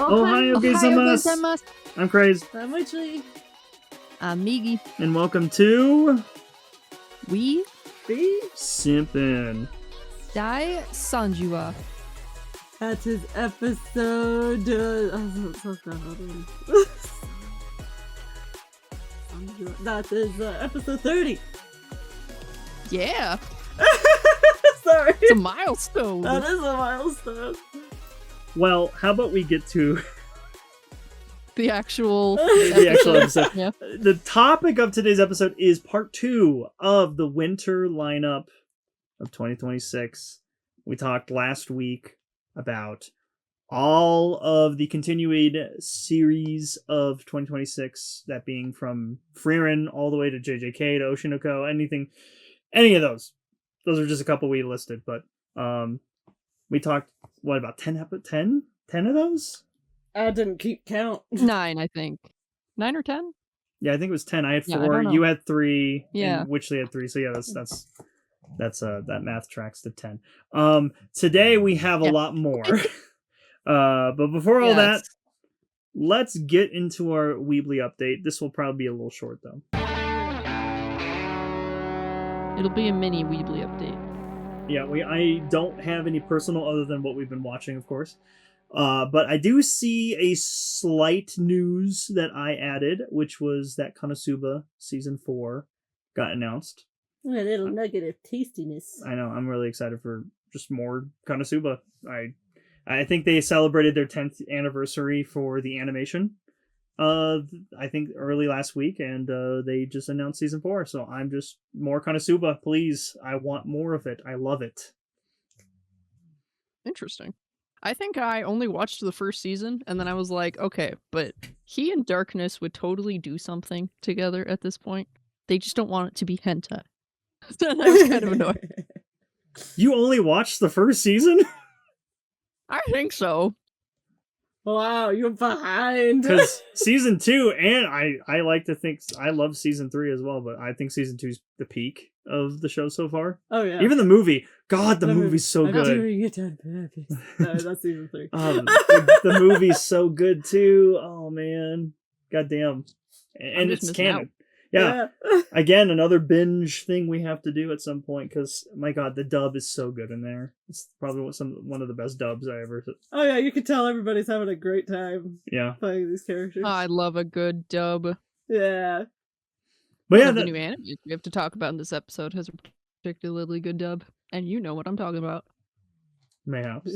Ohio gozaimasu. I'm Craze. I'm Witchley. I'm Migi. And welcome to... We be Simpin. Dai Sanjua. That is episode... that is episode 30. Yeah. Sorry. It's a milestone. That is a milestone. Well, how about we get to the actual episode? Yeah. The topic of today's episode is part 2 of the winter lineup of 2026. We talked last week about all of the continued series of 2026, that being from Frieren all the way to JJK to Oshinoko, any of those. Those are just a couple we listed, but we talked, what, about 10 of those? I didn't keep count. 9, I think. 9 or 10? Yeah, I think it was 10. I had 4. I You had 3. Yeah. And Witchley had 3. So yeah, that's that math tracks to 10. Today we have a lot more. But before all that, let's get into our Weebly update. This will probably be a little short though. It'll be a mini Weebly update. Yeah, I don't have any personal other than what we've been watching, of course. But I do see a slight news that I added, which was that Konosuba Season 4 got announced. A little nugget of tastiness. I know, I'm really excited for just more Konosuba. I think they celebrated their 10th anniversary for the animation. I think early last week, and they just announced Season 4, so I'm just more Konosuba, please. I want more of it. I love it. Interesting. I think I only watched the first season, and then I was like, okay, but he and Darkness would totally do something together at this point. They just don't want it to be hentai. So I was kind of annoyed. You only watched the first season? I think so. Wow, you're behind. Because Season 2, and I like to think, I love Season 3 as well, but I think Season 2 is the peak of the show so far. Oh, yeah. Even the movie. God, the movie's so good. I'm doing it on purpose. No, that's Season 3. The movie's so good, too. Oh, man. God damn. And it's canon. Yeah. Again, another binge thing we have to do at some point, because, my God, the dub is so good in there. It's probably one of the best dubs I ever... Oh, yeah, you can tell everybody's having a great time playing these characters. Oh, I love a good dub. Yeah. But yeah, the new anime we have to talk about in this episode has a particularly good dub, and you know what I'm talking about. Mayhaps.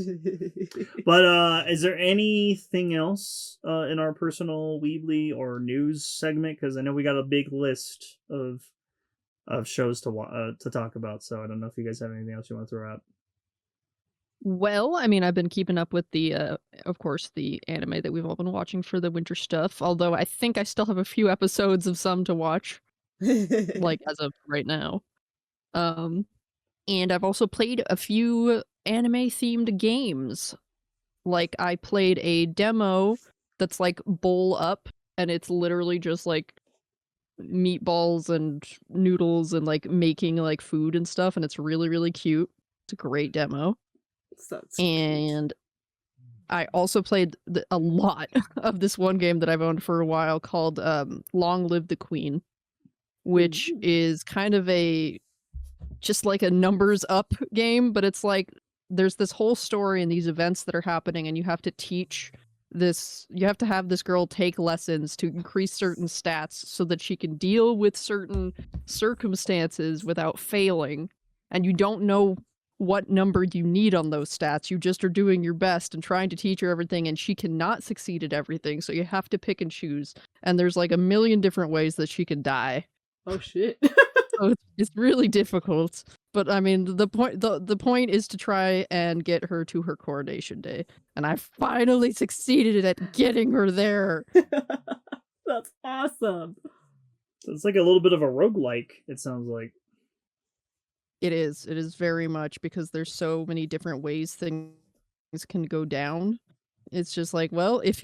But is there anything else in our personal Weebly or news segment? Because I know we got a big list of shows to talk about, so I don't know if you guys have anything else you want to throw out. Well, I mean, I've been keeping up with the, of course, the anime that we've all been watching for the winter stuff, although I think I still have a few episodes of some to watch, like, as of right now. And I've also played a few anime-themed games. Like, I played a demo that's, like, bowl up, and it's literally just, like, meatballs and noodles and, like, making, like, food and stuff, and it's really, really cute. It's a great demo. And I also played a lot of this one game that I've owned for a while called Long Live the Queen, which is kind of just like a numbers up game, but it's like there's this whole story and these events that are happening, and you have to have this girl take lessons to increase certain stats so that she can deal with certain circumstances without failing, and you don't know what number you need on those stats. You just are doing your best and trying to teach her everything, and she cannot succeed at everything, so you have to pick and choose, and there's like a million different ways that she can die. Oh shit. So it's really difficult, but I mean the point is to try and get her to her coronation day, and I finally succeeded at getting her there. That's awesome. So it's like a little bit of a roguelike, it sounds like. It is very much, because there's so many different ways things can go down. It's just like, well, if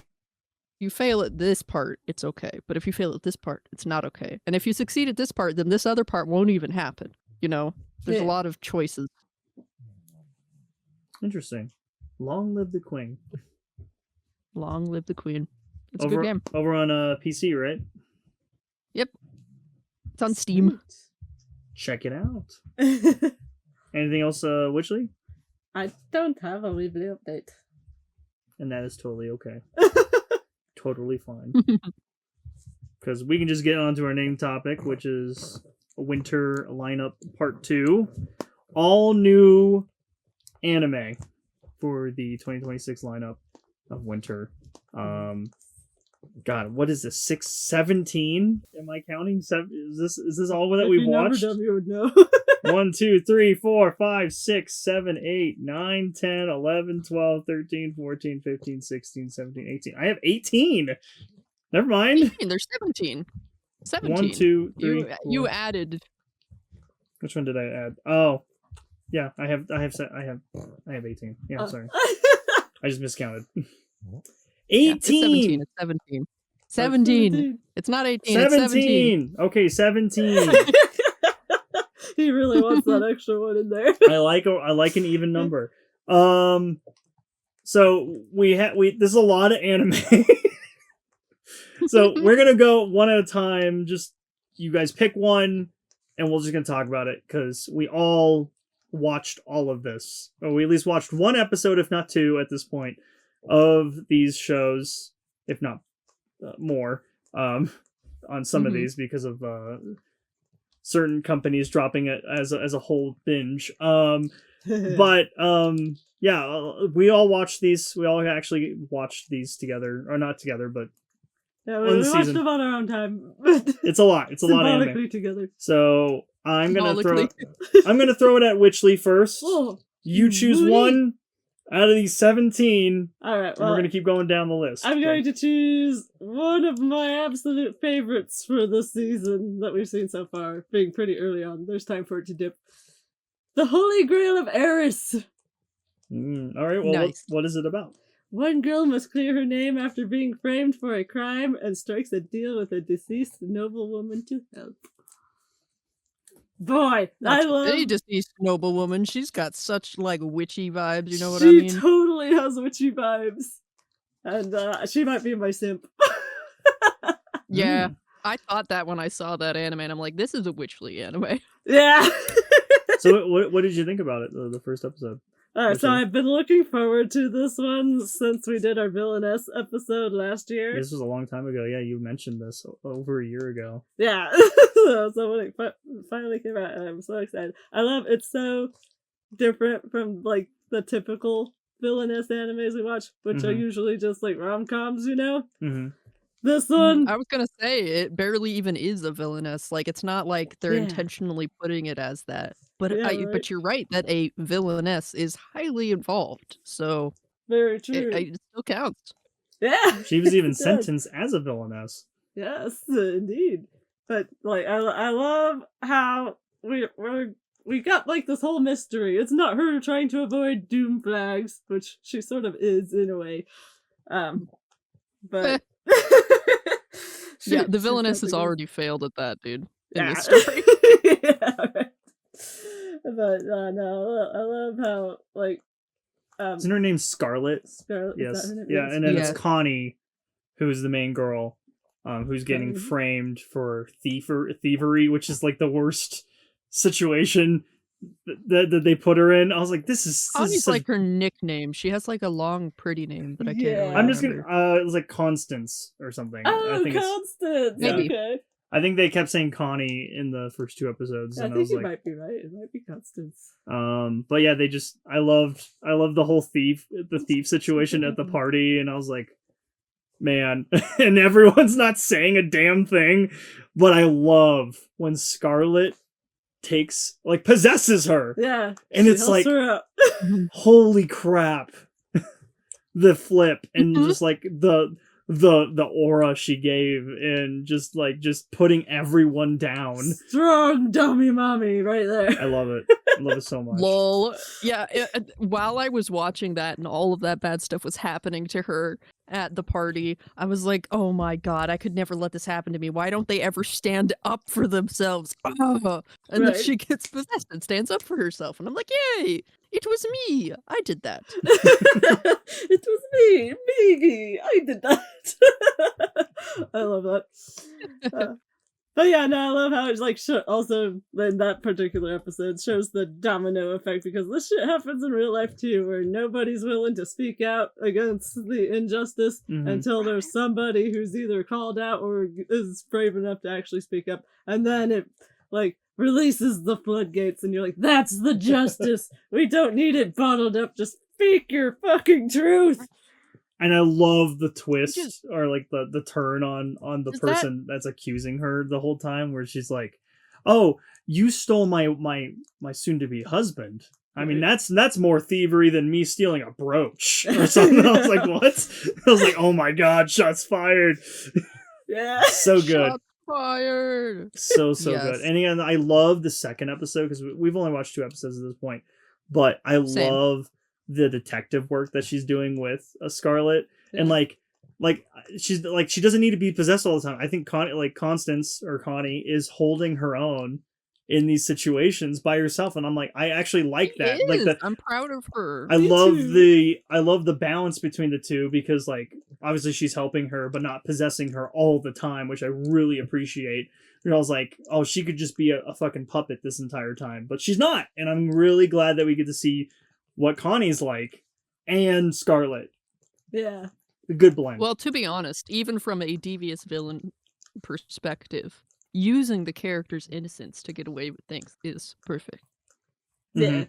you fail at this part, it's okay. But if you fail at this part, it's not okay. And if you succeed at this part, then this other part won't even happen. You know, there's a lot of choices. Interesting. Long live the Queen. Long live the Queen. It's a good game. Over on PC, right? Yep. It's on Steam. Check it out. Anything else, Witchley? I don't have a weekly update. And that is totally okay. Totally fine. Because we can just get on to our main topic, which is Winter Lineup Part 2. All new anime for the 2026 lineup of Winter. God, what is this? 17? Am I counting? Is this all that we've watched? You would know. 1, 2, 3, 4, 5, 6, 7, 8, 9, 10, 11, 12, 13, 14, 15, 16, 17, 18. I have 18. Never mind. 18, there's 17. 17. 1, 2, 3. You added. Which one did I add? Oh, yeah. I have 18. Yeah, I'm sorry. I just miscounted. 18. Yeah, it's 17. It's 17. 17. It's not 18. 17. It's 17. Okay, 17. He really wants that extra one in there. I like an even number. So this is a lot of anime. So we're gonna go one at a time. Just you guys pick one, and we're just gonna talk about it because we all watched all of this. Or we at least watched one episode, if not two, at this point of these shows, if not more. On some of these because of certain companies dropping it as a whole binge. But yeah, we all watched these. We all actually watched these together, or not together, but yeah, we watched them on our own time. It's a lot. It's a lot of anime together. So I'm gonna throw it at Witchley first. Oh, you choose one out of these 17. All right, well, we're gonna keep going down the list. I'm going to choose one of my absolute favorites for this season that we've seen so far, being pretty early on. There's time for it to dip. The Holy Grail of Eris. All right, well, nice. What is it about? One girl must clear her name after being framed for a crime and strikes a deal with a deceased noblewoman to help. Boy, I love a deceased noblewoman. She's got such like witchy vibes. You know what I mean? She totally has witchy vibes, and she might be my simp. Yeah, I thought that when I saw that anime, and I'm like, this is a Witchley anime. Yeah. So, what did you think about it? The first episode. So I've been looking forward to this one since we did our Villainess episode last year. This was a long time ago. Yeah, you mentioned this over a year ago. Yeah. So when it finally came out, I'm so excited. I love it's so different from like the typical Villainess animes we watch, which are usually just like rom-coms, you know? Mm-hmm. This one, I was gonna say it barely even is a villainess. Like it's not like they're intentionally putting it as that. But but you're right that a villainess is highly involved. So very true. It still counts. Yeah, she was even sentenced as a villainess. Yes, indeed. But like, I love how we got like this whole mystery. It's not her trying to avoid doom flags, which she sort of is in a way. But yeah, the villainess has already failed at that, dude. In this story. Yeah, right. But no, I love how like isn't her name Scarlet? Scarlet, yes, yeah, and then it's Connie, who's the main girl, who's getting framed for thievery, which is like the worst situation that they put her in. I was like, this is like her nickname. She has like a long, pretty name, but I can't. Really I'm just gonna. It was like Constance or something. Oh, I think Constance. Maybe. Okay. I think they kept saying Connie in the first two episodes. I think you might be right. It might be Constance. But yeah, I loved the whole thief situation at the party, and I was like, man, and everyone's not saying a damn thing, but I love when Scarlet possesses her. Yeah. And it's like, holy crap. The flip and just like the the aura she gave and just putting everyone down. Strong dummy mommy right there. I love it. I love it so much. Lol. Yeah, while I was watching that and all of that bad stuff was happening to her at the party, I was like, oh my god, I could never let this happen to me. Why don't they ever stand up for themselves? Oh. And then Right. she gets possessed and stands up for herself. And I'm like, yay, it was me. I did that. It was me, Miggy. I did that. I love that. But yeah, no, I love how it's like also in that particular episode shows the domino effect, because this shit happens in real life too, where nobody's willing to speak out against the injustice until there's somebody who's either called out or is brave enough to actually speak up, and then it like releases the floodgates, and you're like, that's the justice. We don't need it bottled up. Just speak your fucking truth. And I love the twist or like the turn on the person that's accusing her the whole time, where she's like, "Oh, you stole my soon to be husband. I mean, that's more thievery than me stealing a brooch or something." I was like, "What?" I was like, "Oh my god, shots fired!" Yeah, so good. Shots fired. So good. And again, I love the second episode because we've only watched 2 episodes at this point, but I love the detective work that she's doing with Scarlet, and like she's like, she doesn't need to be possessed all the time. I think Constance or Connie is holding her own in these situations by herself, and I'm like, I actually like that. Like that, I'm proud of her. I love the balance between the two, because like obviously she's helping her but not possessing her all the time, which I really appreciate. And I was like, oh, she could just be a fucking puppet this entire time, but she's not, and I'm really glad that we get to see what Connie's like and Scarlet. Yeah. A good blend. Well, to be honest, even from a devious villain perspective, using the character's innocence to get away with things is perfect. Yeah.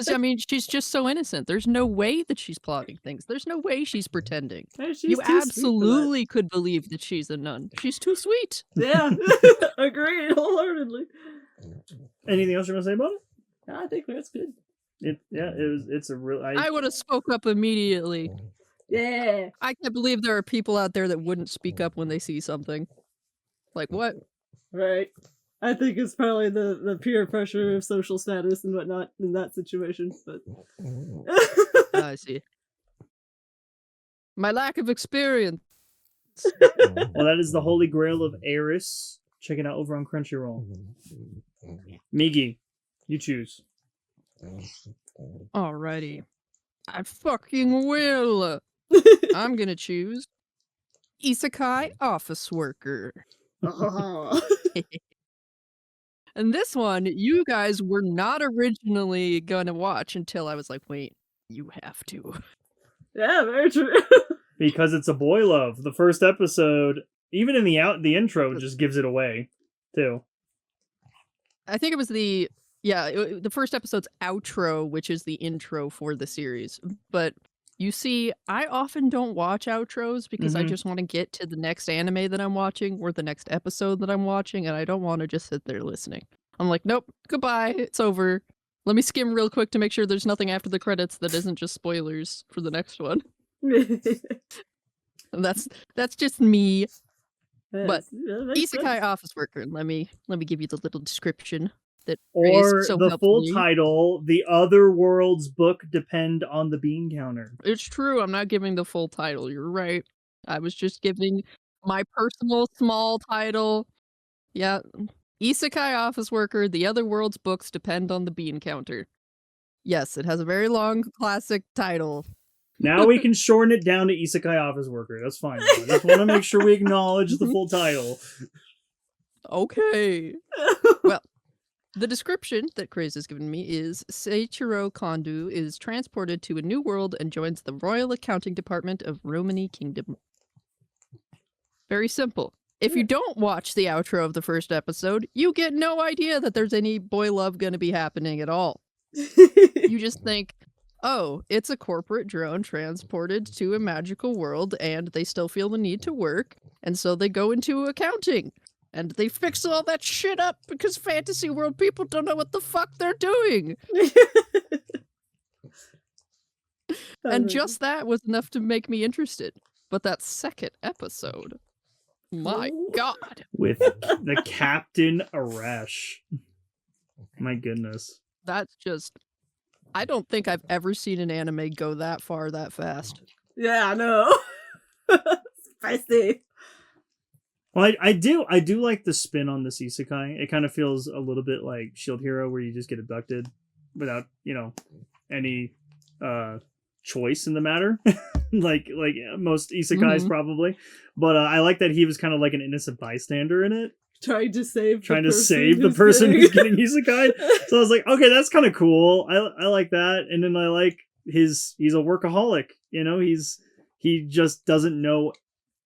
I mean, she's just so innocent. There's no way that she's plotting things. There's no way she's pretending. You absolutely could believe that she's a nun. She's too sweet. Yeah. Agreed wholeheartedly. Anything else you want to say about it? I think that's good. It's a real. I would have spoke up immediately. Yeah. I can't believe there are people out there that wouldn't speak up when they see something. Like what? Right. I think it's probably the peer pressure of social status and whatnot in that situation, but I see. My lack of experience. Well, that is the Holy Grail of Eris. Check it out over on Crunchyroll. Migi, you choose. Alrighty. I fucking will. I'm gonna choose Isekai Office Worker. And this one, you guys were not originally gonna watch until I was like, wait, you have to. Yeah, very true. Because it's a boy love. The first episode, even in the intro, just gives it away, too. I think it was the first episode's outro, which is the intro for the series. But you see, I often don't watch outros because I just want to get to the next anime that I'm watching or the next episode that I'm watching, and I don't want to just sit there listening. I'm like, nope, goodbye, it's over. Let me skim real quick to make sure there's nothing after the credits that isn't just spoilers for the next one. And that's just me. But Isekai Office Worker, let me give you the little description. Or the full title, The Other World's Book Depend on the Bean Counter. It's true, I'm not giving the full title, you're right. I was just giving my personal small title. Yeah. Isekai Office Worker, The Other World's Books Depend on the Bean Counter. Yes, it has a very long classic title. Now we can shorten it down to Isekai Office Worker. That's fine. I just want to make sure we acknowledge the full title. Okay. Well, the description that Craze has given me is Seiichiro Kondu is transported to a new world and joins the Royal Accounting Department of Romani Kingdom. Very simple. If you don't watch the outro of the first episode, you get no idea that there's any boy love going to be happening at all. You just think, oh, it's a corporate drone transported to a magical world and they still feel the need to work, and so they go into accounting. And they fix all that shit up because fantasy world people don't know what the fuck they're doing. And just that was enough to make me interested. But that second episode, my god. with the Captain Arash. My goodness. That's just... I don't think I've ever seen an anime go that far that fast. Yeah, I know. Spicy. Well, I do like the spin on this isekai. It kind of feels a little bit like Shield Hero, where you just get abducted without, any choice in the matter. like most isekais probably. But I like that he was kind of like an innocent bystander in it. Trying to save the person who's getting isekai. So I was like, okay, that's kind of cool. I like that. And then I like he's a workaholic, he just doesn't know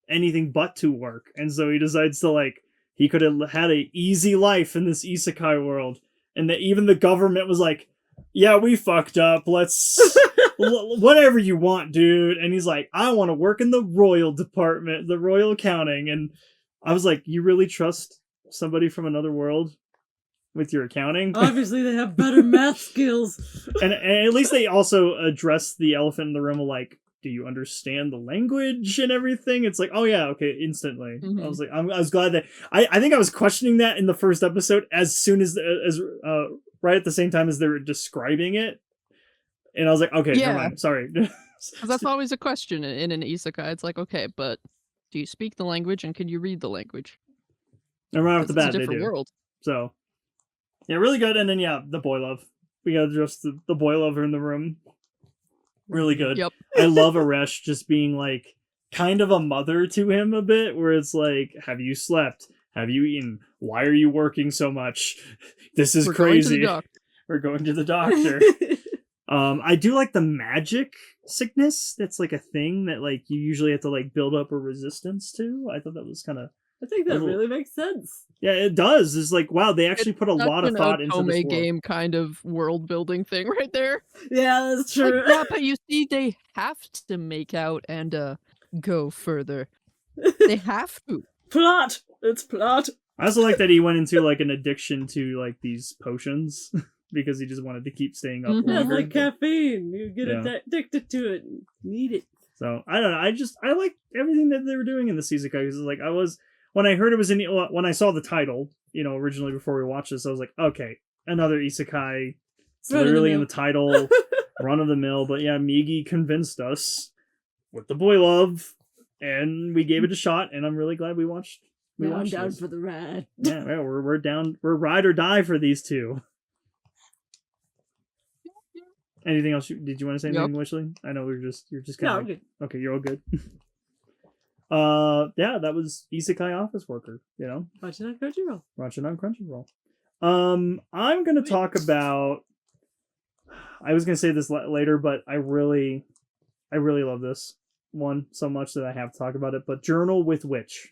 anything but to work. And so he decides to he could have had an easy life in this isekai world. And that even the government was like, yeah, we fucked up. Let's whatever you want, dude. And he's like, I want to work in the royal department, the royal accounting. And I was like, you really trust somebody from another world with your accounting? Obviously they have better math skills. And at least they also address the elephant in the room of do you understand the language and everything? It's like, oh yeah, okay, instantly. I was like, I was glad that I think I was questioning that in the first episode as soon as right at the same time as they were describing it. And I was like, okay, never mind, sorry. That's always a question in an isekai. It's like, okay, but do you speak the language and can you read the language? And right off the bat, it's a different they do. world. So, yeah, really good. And then, the boy love. We got just the boy lover in the room. Really good. Yep. I love Arash just being kind of a mother to him a bit, where it's like, have you slept? Have you eaten? Why are you working so much? This is crazy. We're going to the doctor. I do like the magic sickness. That's a thing that you usually have to build up a resistance to. I thought that was kind of... I think that really makes sense. Yeah, it does. It's wow, they actually put a lot of thought into this world. Game kind of world building thing right there. Yeah, that's true. Yeah, but you see, they have to make out and go further. They have to. Plot. It's plot. I also like that he went into an addiction to these potions because he just wanted to keep staying up longer. It's like caffeine. You get addicted to it and need it. So I don't know. I like everything that they were doing in the isekai because when I heard it was when I saw the title, originally before we watched this, I was like, okay, another isekai. It's literally in the title, run of the mill. But yeah, Migi convinced us with the boy love, and we gave it a shot. And I'm really glad we watched. I'm down for the ride. Yeah, we're down. We're ride or die for these two. Anything else? Did you want to say anything, Wishley? I know you're just kind of... good. Okay, you're all good. Yeah, that was Isekai Office Worker, Watching on Crunchyroll. Watching on Crunchyroll. I'm going to talk about... I was going to say this later, but I really love this one so much that I have to talk about it, but Journal with Witch.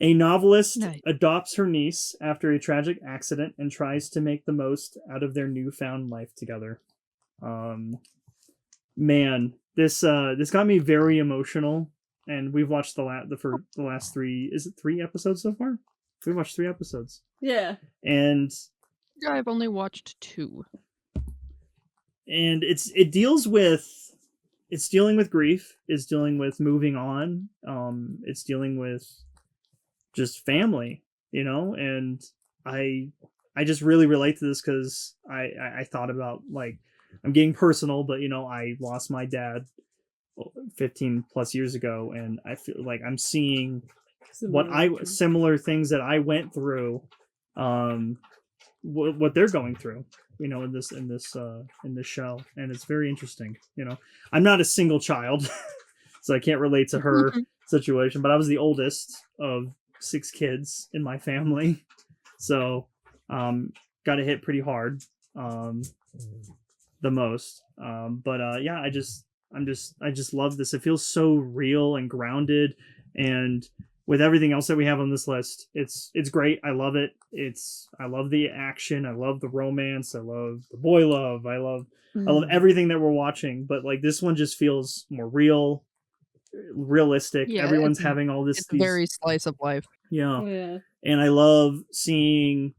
A novelist adopts her niece after a tragic accident and tries to make the most out of their newfound life together. Man, this got me very emotional, and we've watched the last 3. Is it 3 episodes so far? We've watched 3 episodes. Yeah. And I've only watched 2. And it's dealing with grief. It's dealing with moving on. It's dealing with just family, and I just really relate to this because I thought about I'm getting personal, but I lost my dad 15 plus years ago, and I feel like I'm seeing similar things that I went through, what they're going through, in this show, and it's very interesting. I'm not a single child, so I can't relate to her situation, but I was the oldest of 6 kids in my family, so got hit pretty hard, the most. Yeah, I just love this. It feels so real and grounded, and with everything else that we have on this list, it's great. I love it. I love the action. I love the romance. I love the boy love. I love everything that we're watching. But this one just feels more realistic. Yeah, everyone's having all this. It's very slice of life. Yeah. And I love seeing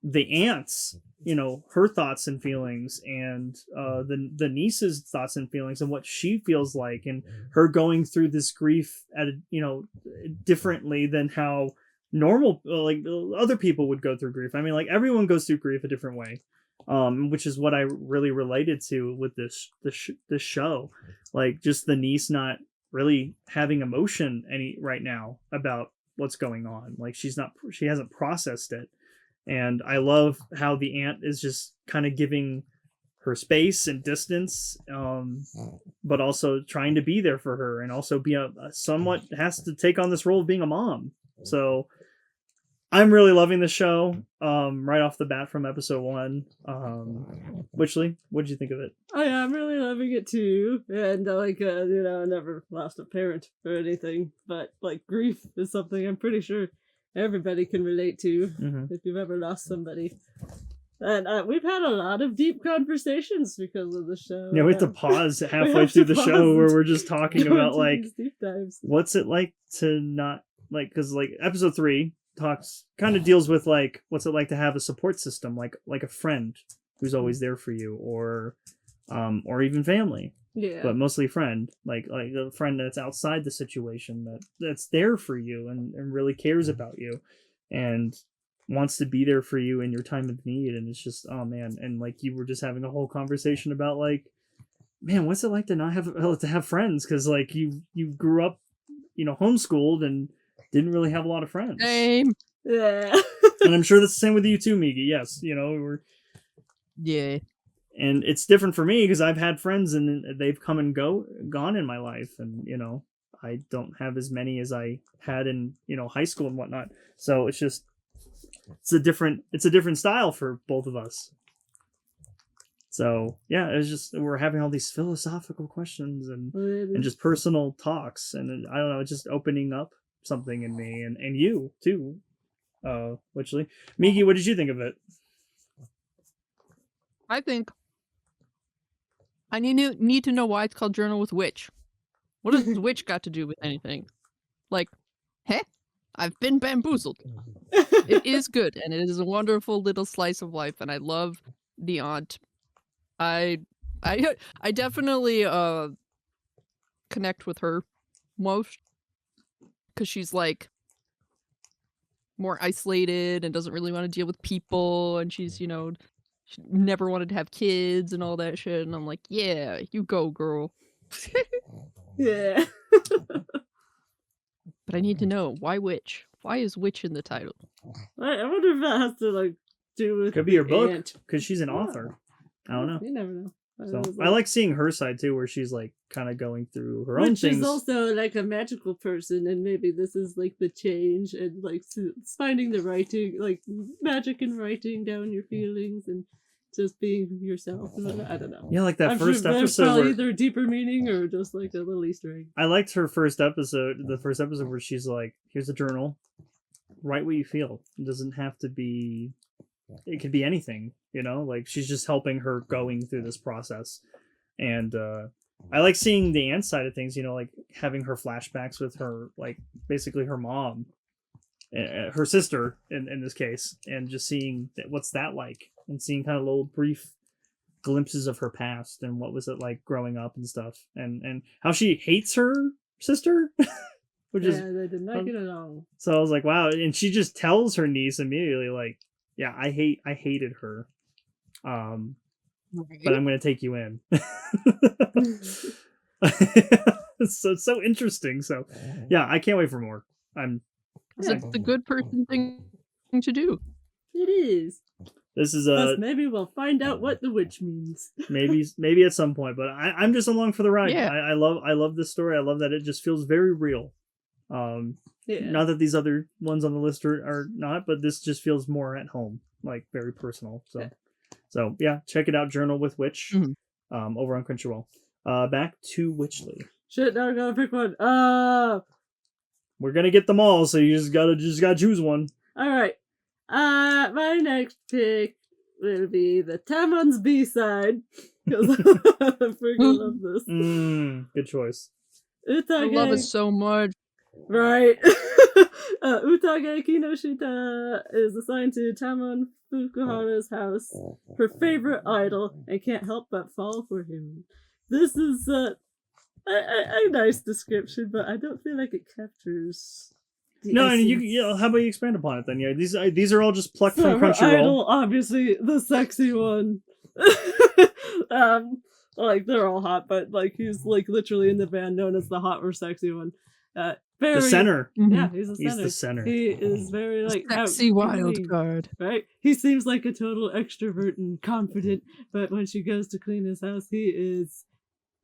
the aunt's, her thoughts and feelings, and the niece's thoughts and feelings, and what she feels like, and her going through this grief at differently than how normal, like, other people would go through grief. I mean, like, everyone goes through grief a different way, which is what I really related to with this show. Like, just the niece not really having emotion right now about what's going on. Like, she hasn't processed it. And I love how the aunt is just kind of giving her space and distance, but also trying to be there for her, and also be somewhat has to take on this role of being a mom. So I'm really loving the show, right off the bat from episode 1. Witchley, what did you think of it? Oh yeah, I'm really loving it too. And like, I never lost a parent or anything, but like, grief is something I'm pretty sure everybody can relate to if you've ever lost somebody. And we've had a lot of deep conversations because of the show. Yeah, we have to pause halfway through the show where we're just talking about, like, deep dives. What's it like to not, like, because, like, episode 3 deals with, like, what's it like to have a support system, like a friend who's always there for you, or even family. Yeah. But mostly friend, like a friend that's outside the situation, that's there for you, and really cares about you, and wants to be there for you in your time of need. And it's just, oh man. And like, you were just having a whole conversation about, like, man, what's it like to not have friends? Because, like, you grew up, homeschooled, and didn't really have a lot of friends. Same. Yeah. And I'm sure that's the same with you too, Migi. Yes, Yeah. And it's different for me because I've had friends and they've come and gone in my life, and I don't have as many as I had in high school and whatnot. So it's a different style for both of us. So yeah, it's just, we're having all these philosophical questions and just personal talks, and I don't know, it's just opening up something in me, and you too, Witchley. Migi, what did you think of it? I think I need to know why it's called Journal with Witch. What does witch got to do with anything? Like, I've been bamboozled. It is good, and it is a wonderful little slice of life, and I love the aunt. I definitely connect with her most, because she's like more isolated and doesn't really want to deal with people, and she's she never wanted to have kids and all that shit, and I'm like, yeah, you go, girl. Yeah. But I need to know, why witch? Why is witch in the title? I wonder if that has to, like, do with Could be her book, aunt. because she's an author. I don't know. You never know. So I like seeing her side too, where she's like kind of going through her own things. She's also like a magical person, and maybe this is like the change, and like finding the writing, like magic in writing down your feelings and just being yourself. I don't know. Yeah, like that first sure episode. Probably either deeper meaning or just like a little Easter egg. I liked her first episode, where she's like, "Here's a journal. Write what you feel. It doesn't have to be. It could be anything." Like, she's just helping her going through this process. And I like seeing the aunt side of things, like having her flashbacks with her, like, basically her mom, her sister in this case, and just seeing what's that like, and seeing kind of little brief glimpses of her past, and what was it like growing up and stuff, and how she hates her sister. Which is, they did not get along. So I was like, wow. And she just tells her niece immediately, like, yeah, I hated her. But I'm going to take you in. It's so interesting. So yeah, I can't wait for more. It's the good person thing to do. It is. This is Plus, maybe we'll find out what the witch means. maybe at some point, but I'm just along for the ride. Yeah. I love this story. I love that it just feels very real. Not that these other ones on the list are not, but this just feels more at home, like very personal. So yeah, check it out. Journal with Witch, over on Crunchyroll. Back to Witchley. Shit, now I gotta pick one. We're gonna get them all, so you just gotta choose one. All right. My next pick will be the Tamon's B-side, because I freaking love this. Good choice. I love it so much. Right. Utage Kinoshita is assigned to Tamon Fukuhara's house, her favorite idol, and can't help but fall for him. This is a nice description, but I don't feel like it captures the No, and essence. how about you expand upon it then? Yeah, these are all just plucked So from her Crunchyroll. idol, obviously the sexy one. Like they're all hot, but like he's like literally in the band known as the hot or sexy one. Very, The center. yeah, he's the center. He's the center. He is very like Sexy wild outgoing, card. right? He seems like a total extrovert and confident, but when she goes to clean his house, he is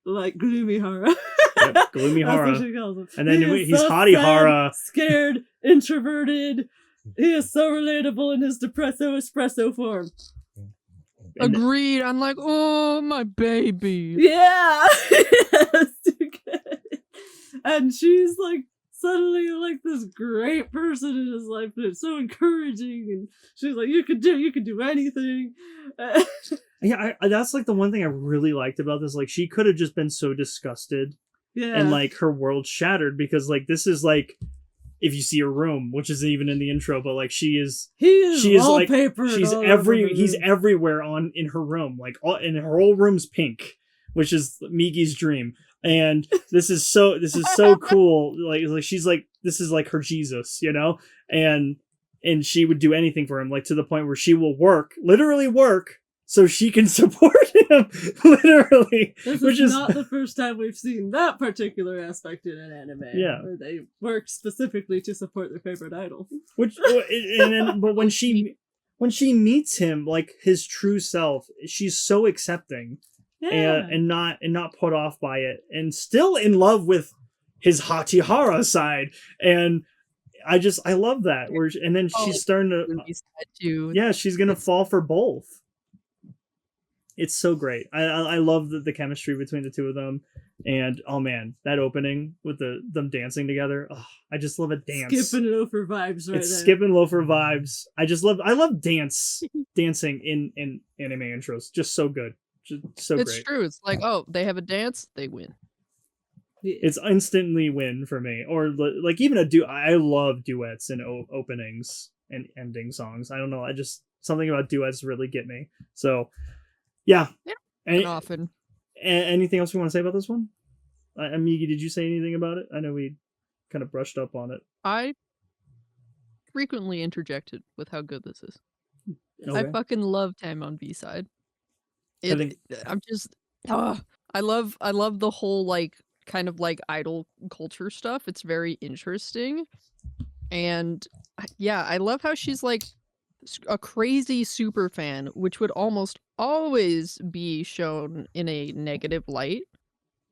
like gloomy Hara. Yep, gloomy That's Hara. what she calls him. And then He is he's so hottie sad, Hara. scared, introverted. He is so relatable in his depresso espresso form. Agreed. I'm like, oh, my baby. Yeah. Yes, too good. And she's like suddenly like this great person in his life, and it's so encouraging. And she's like, you can do anything. Yeah, that's like the one thing I really liked about this. Like, she could have just been so disgusted Yeah. and like her world shattered, because like this is like, if you see her room, which isn't even in the intro, but like she is like he's everywhere in her room, like and her whole room's pink, which is Migi's dream. And this is so cool. Like she's like, this is like her Jesus, you know? And she would do anything for him, like to the point where she will literally work so she can support him, literally. This which is not the first time we've seen that particular aspect in an anime. Yeah. Where they work specifically to support their favorite idol. But when she meets him, like his true self, she's so accepting. Yeah. And not put off by it, and still in love with his Hatihara side. And I love that. And then she's starting to, yeah, she's gonna fall for both. It's so great. I love the chemistry between the two of them. And oh man, that opening with them dancing together. Oh, I just love a dance. Skipping loafer vibes right It's there. skipping loafer vibes. I love dancing in anime intros. Just so good. Just so It's great. true. It's like, oh, they have a dance, they win. It's instantly win for me. Or like even I love duets and openings and ending songs. I don't know. Something about duets really get me. So yeah. Often. Anything else we want to say about this one? Migi, did you say anything about it? I know we kind of brushed up on it. I frequently interjected with how good this is. Okay. I fucking love Tamon B-side. I love the whole like kind of like idol culture stuff. It's very interesting. And yeah, I love how she's like a crazy super fan, which would almost always be shown in a negative light,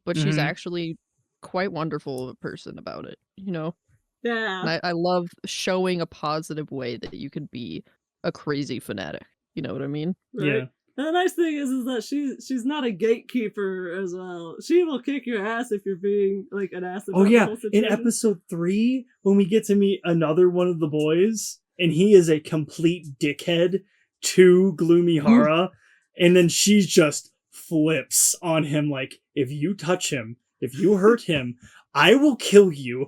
but she's actually quite wonderful of a person about it, you know? Yeah. And I love showing a positive way that you could be a crazy fanatic. You know what I mean? Right? Yeah. And the nice thing is that she's not a gatekeeper as well. She will kick your ass if you're being like an ass about the whole situation. In episode 3, when we get to meet another one of the boys, and he is a complete dickhead to Gloomy Hara, and then she just flips on him like, if you touch him, if you hurt him, I will kill you.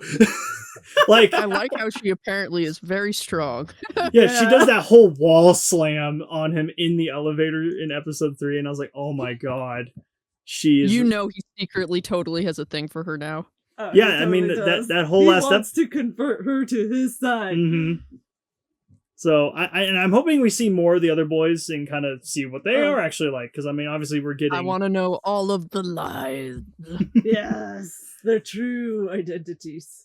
Like, I like how she apparently is very strong. Yeah, she does that whole wall slam on him in the elevator in episode 3, and I was like, oh my god. She is... You know he secretly totally has a thing for her now. Yeah, I mean, that whole last step... He wants to convert her to his side. Mm-hmm. So, I'm hoping we see more of the other boys and kind of see what they are actually like, because, I mean, obviously we're getting... I want to know all of the lies. Yes, their true identities.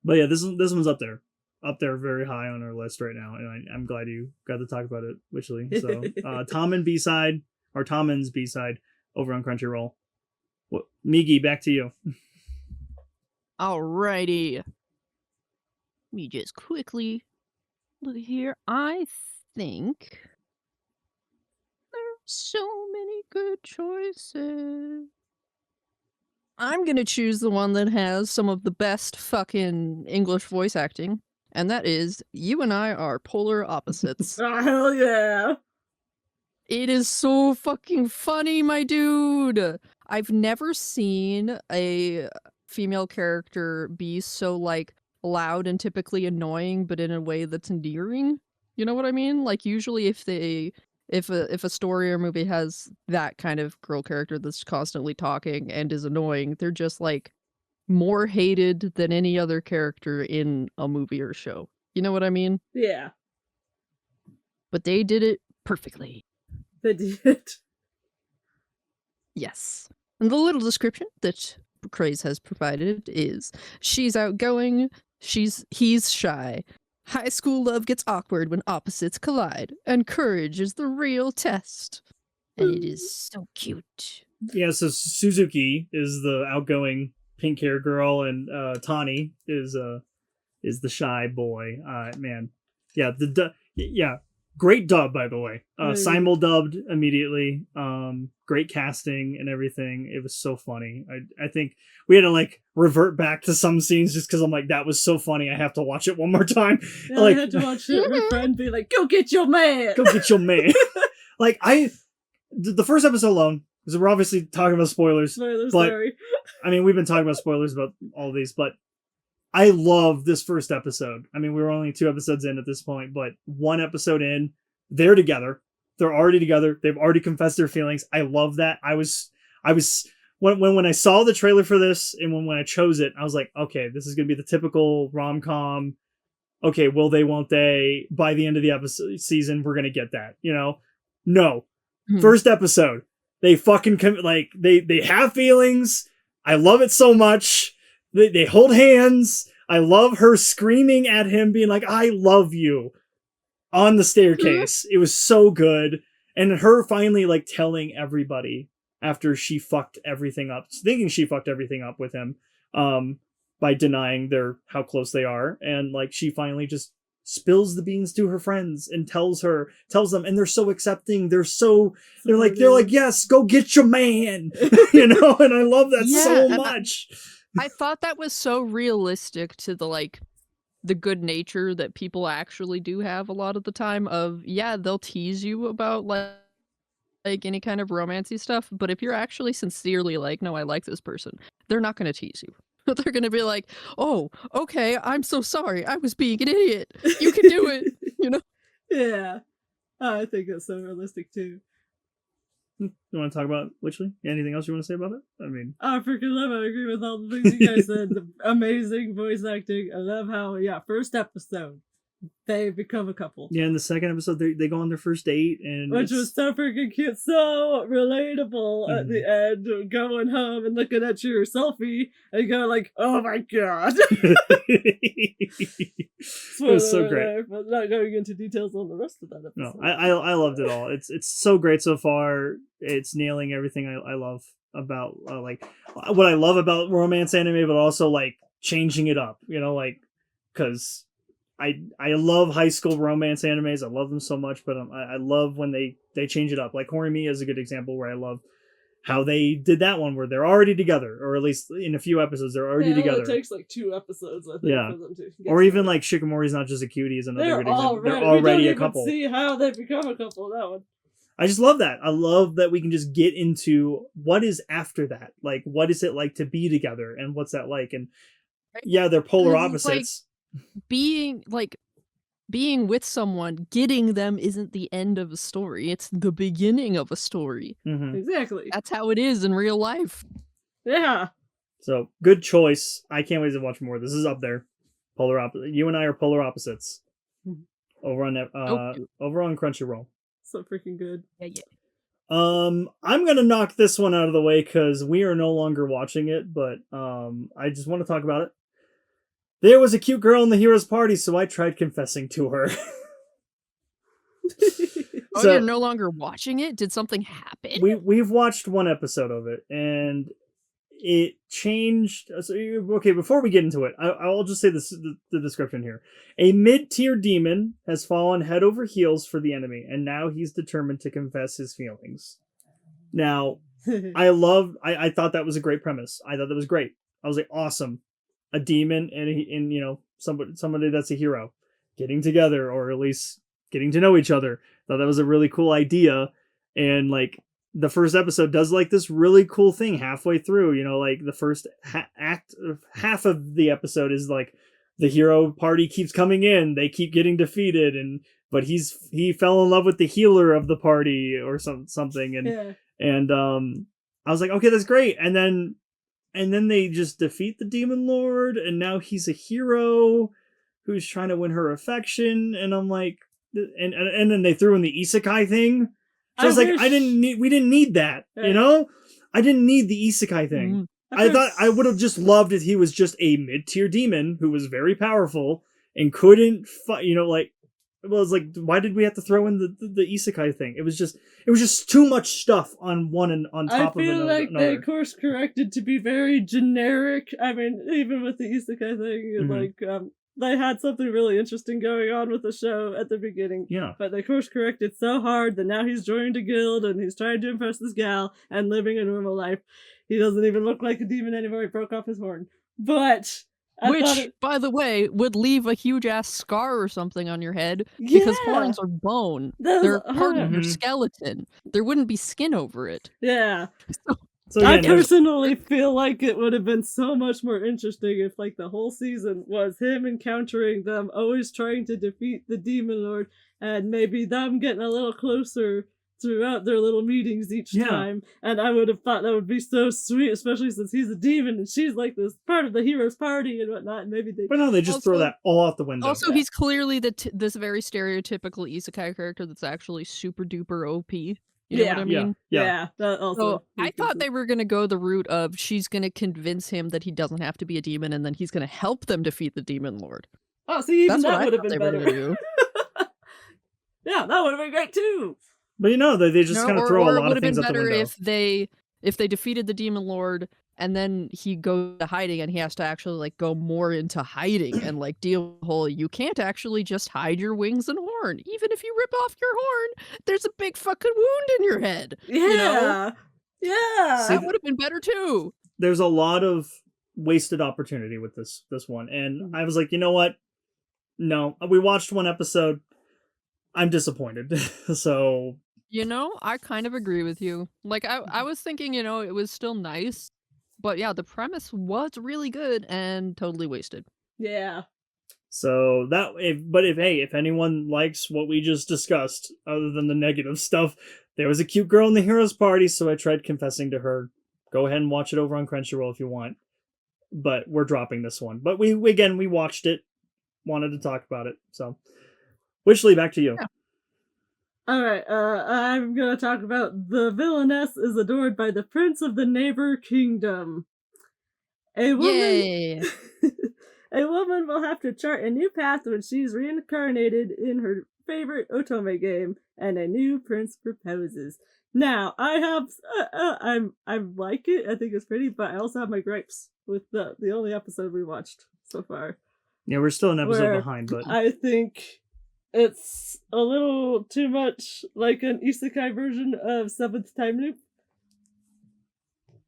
But yeah, this one's up there very high on our list right now, and I'm glad you got to talk about it, Witchley. So, Tommen's B-side over on Crunchyroll. Migi, back to you. Alrighty. Let me just quickly look here. I think there's so many good choices. I'm gonna choose the one that has some of the best fucking English voice acting, and that is You and I Are Polar Opposites. Oh, hell yeah. It is so fucking funny, my dude. I've never seen a female character be so, like, loud and typically annoying, but in a way that's endearing. You know what I mean? Like usually if a story or movie has that kind of girl character that's constantly talking and is annoying, they're just like more hated than any other character in a movie or show. You know what I mean? Yeah, But they did it perfectly. they did. Yes. And the little description that Craze has provided is she's outgoing, he's shy. High school love gets awkward when opposites collide, and courage is the real test. And it is so cute. Yeah, so Suzuki is the outgoing pink hair girl, and Tani is the shy boy. Man, yeah, great dub, by the way. Simul dubbed immediately. Great casting and everything. It was so funny. I think we had to like revert back to some scenes just because I'm like, that was so funny. I have to watch it one more time. Yeah, Like, I had to watch it. My friend be like, "Go get your man. go get your man." Like the first episode alone, because we're obviously talking about spoilers. Spoiler but story. I mean, we've been talking about spoilers about all these, but I love this first episode. I mean, we were only 2 episodes in at this point, but 1 episode in, they're together. They're already together. They've already confessed their feelings. I love that. I was when I saw the trailer for this and when I chose it, I was like, okay, this is gonna be the typical rom-com. Okay, will they? Won't they? By the end of the episode season, we're gonna get that. You know, no. First episode, they fucking they have feelings. I love it so much. They hold hands. I love her screaming at him, being like, "I love you," on the staircase. It was so good. And her finally like telling everybody after she fucked everything up, thinking she fucked everything up with him, by denying how close they are. And like she finally just spills the beans to her friends and tells them, and they're so accepting. They're like, yes, go get your man. You know, and I love that so much. I thought that was so realistic to the good nature that people actually do have a lot of the time of, yeah, they'll tease you about like any kind of romancy stuff, but if you're actually sincerely like, no, I like this person, they're not going to tease you. They're going to be like, oh, okay, I'm so sorry. I was being an idiot. You can do it, you know? Yeah. I think that's so realistic too. You want to talk about Witchley? Anything else you want to say about it? I mean, I freaking love it. I agree with all the things you guys said. The amazing voice acting. I love how, first episode, they become a couple. Yeah, in the second episode, they go on their first date, and which was so freaking cute, so relatable at the end, going home and looking at your selfie and going like, "Oh my god!" It was so great. But not going into details on the rest of that episode. No, I loved it all. It's so great so far. It's nailing everything I love about like what I love about romance anime, but also like changing it up. You know, like because. I love high school romance animes. I love them so much, but I love when they change it up. Like Horimi is a good example where I love how they did that one where they're already together, or at least in a few episodes they're already together. It takes like 2 episodes, I think, for them to get or even together. like Shikimori's not just a cutie is another good example. They're already a couple. See how they become a couple. That one. I just love that. I love that we can just get into what is after that. Like, what is it like to be together, and what's that like? And yeah, they're polar opposites. Being with someone, getting them isn't the end of a story. It's the beginning of a story. Mm-hmm. Exactly. That's how it is in real life. Yeah. So good choice. I can't wait to watch more. This is up there. Polar opposite. You and I are polar opposites. Over on Crunchyroll. So freaking good. Yeah. I'm gonna knock this one out of the way because we are no longer watching it, but I just want to talk about it. There was a cute girl in the hero's party, so I tried confessing to her. So, you're no longer watching it? Did something happen? We've watched 1 episode of it, and it changed. So, okay, before we get into it, I'll just say the description here. A mid-tier demon has fallen head over heels for the enemy, and now he's determined to confess his feelings. Now, I thought that was a great premise. I thought that was great. I was like, awesome. A demon and you know, somebody that's a hero getting together, or at least getting to know each other. Thought that was a really cool idea. And like the first episode does like this really cool thing halfway through, you know, like the first half of the episode is like the hero party keeps coming in, they keep getting defeated, but he fell in love with the healer of the party or something, and I was like, okay, that's great, and then they just defeat the demon lord, and now he's a hero who's trying to win her affection, and I'm like, and then they threw in the isekai thing. So I was like, we didn't need that, you know? I didn't need the isekai thing. I thought I would have just loved if he was just a mid-tier demon who was very powerful and couldn't fight, like, well, it's like, why did we have to throw in the isekai thing? It was just too much stuff on one and on top of another. I feel like they course corrected to be very generic. I mean, even with the isekai thing, like, they had something really interesting going on with the show at the beginning. Yeah. But they course corrected so hard that now he's joined a guild and he's trying to impress this gal and living a normal life. He doesn't even look like a demon anymore. He broke off his horn. But which, by the way, would leave a huge ass scar or something on your head because horns are bone. They're part of your skeleton. There wouldn't be skin over it. Yeah. So I personally feel like it would have been so much more interesting if, like, the whole season was him encountering them, always trying to defeat the demon lord, and maybe them getting a little closer throughout their little meetings each time. And I would have thought that would be so sweet, especially since he's a demon and she's like this part of the hero's party and whatnot. And maybe they. But no, they just throw that all out the window. Also, he's clearly this very stereotypical isekai character that's actually super duper OP. You know what I mean? Yeah. That also so I thought they were going to go the route of she's going to convince him that he doesn't have to be a demon, and then he's going to help them defeat the demon lord. Oh, see, even that would have been better. Yeah, that would have been great too. But they just kind of throw a lot of things out the window. It would have been better if they defeated the demon lord, and then he goes to hiding, and he has to actually like go more into hiding and like deal with the whole, you can't actually just hide your wings and horn. Even if you rip off your horn, there's a big fucking wound in your head. Yeah. You know? Yeah. That would have been better too. There's a lot of wasted opportunity with this one. And I was like, you know what? No. We watched one episode. I'm disappointed. So I kind of agree with you. Like, I was thinking, it was still nice. But yeah, the premise was really good and totally wasted. Yeah. So if anyone likes what we just discussed, other than the negative stuff, there was a cute girl in the hero's party, so I tried confessing to her. Go ahead and watch it over on Crunchyroll if you want. But we're dropping this one. But we watched it, wanted to talk about it. So, Wishley, back to you. Yeah. All right, I'm gonna talk about the villainess is adored by the prince of the neighbor kingdom. A woman will have to chart a new path when she's reincarnated in her favorite otome game, and a new prince proposes. Now, I have, I like it. I think it's pretty, but I also have my gripes with the only episode we watched so far. Yeah, we're still an episode behind, but I think it's a little too much like an isekai version of Seventh Time Loop.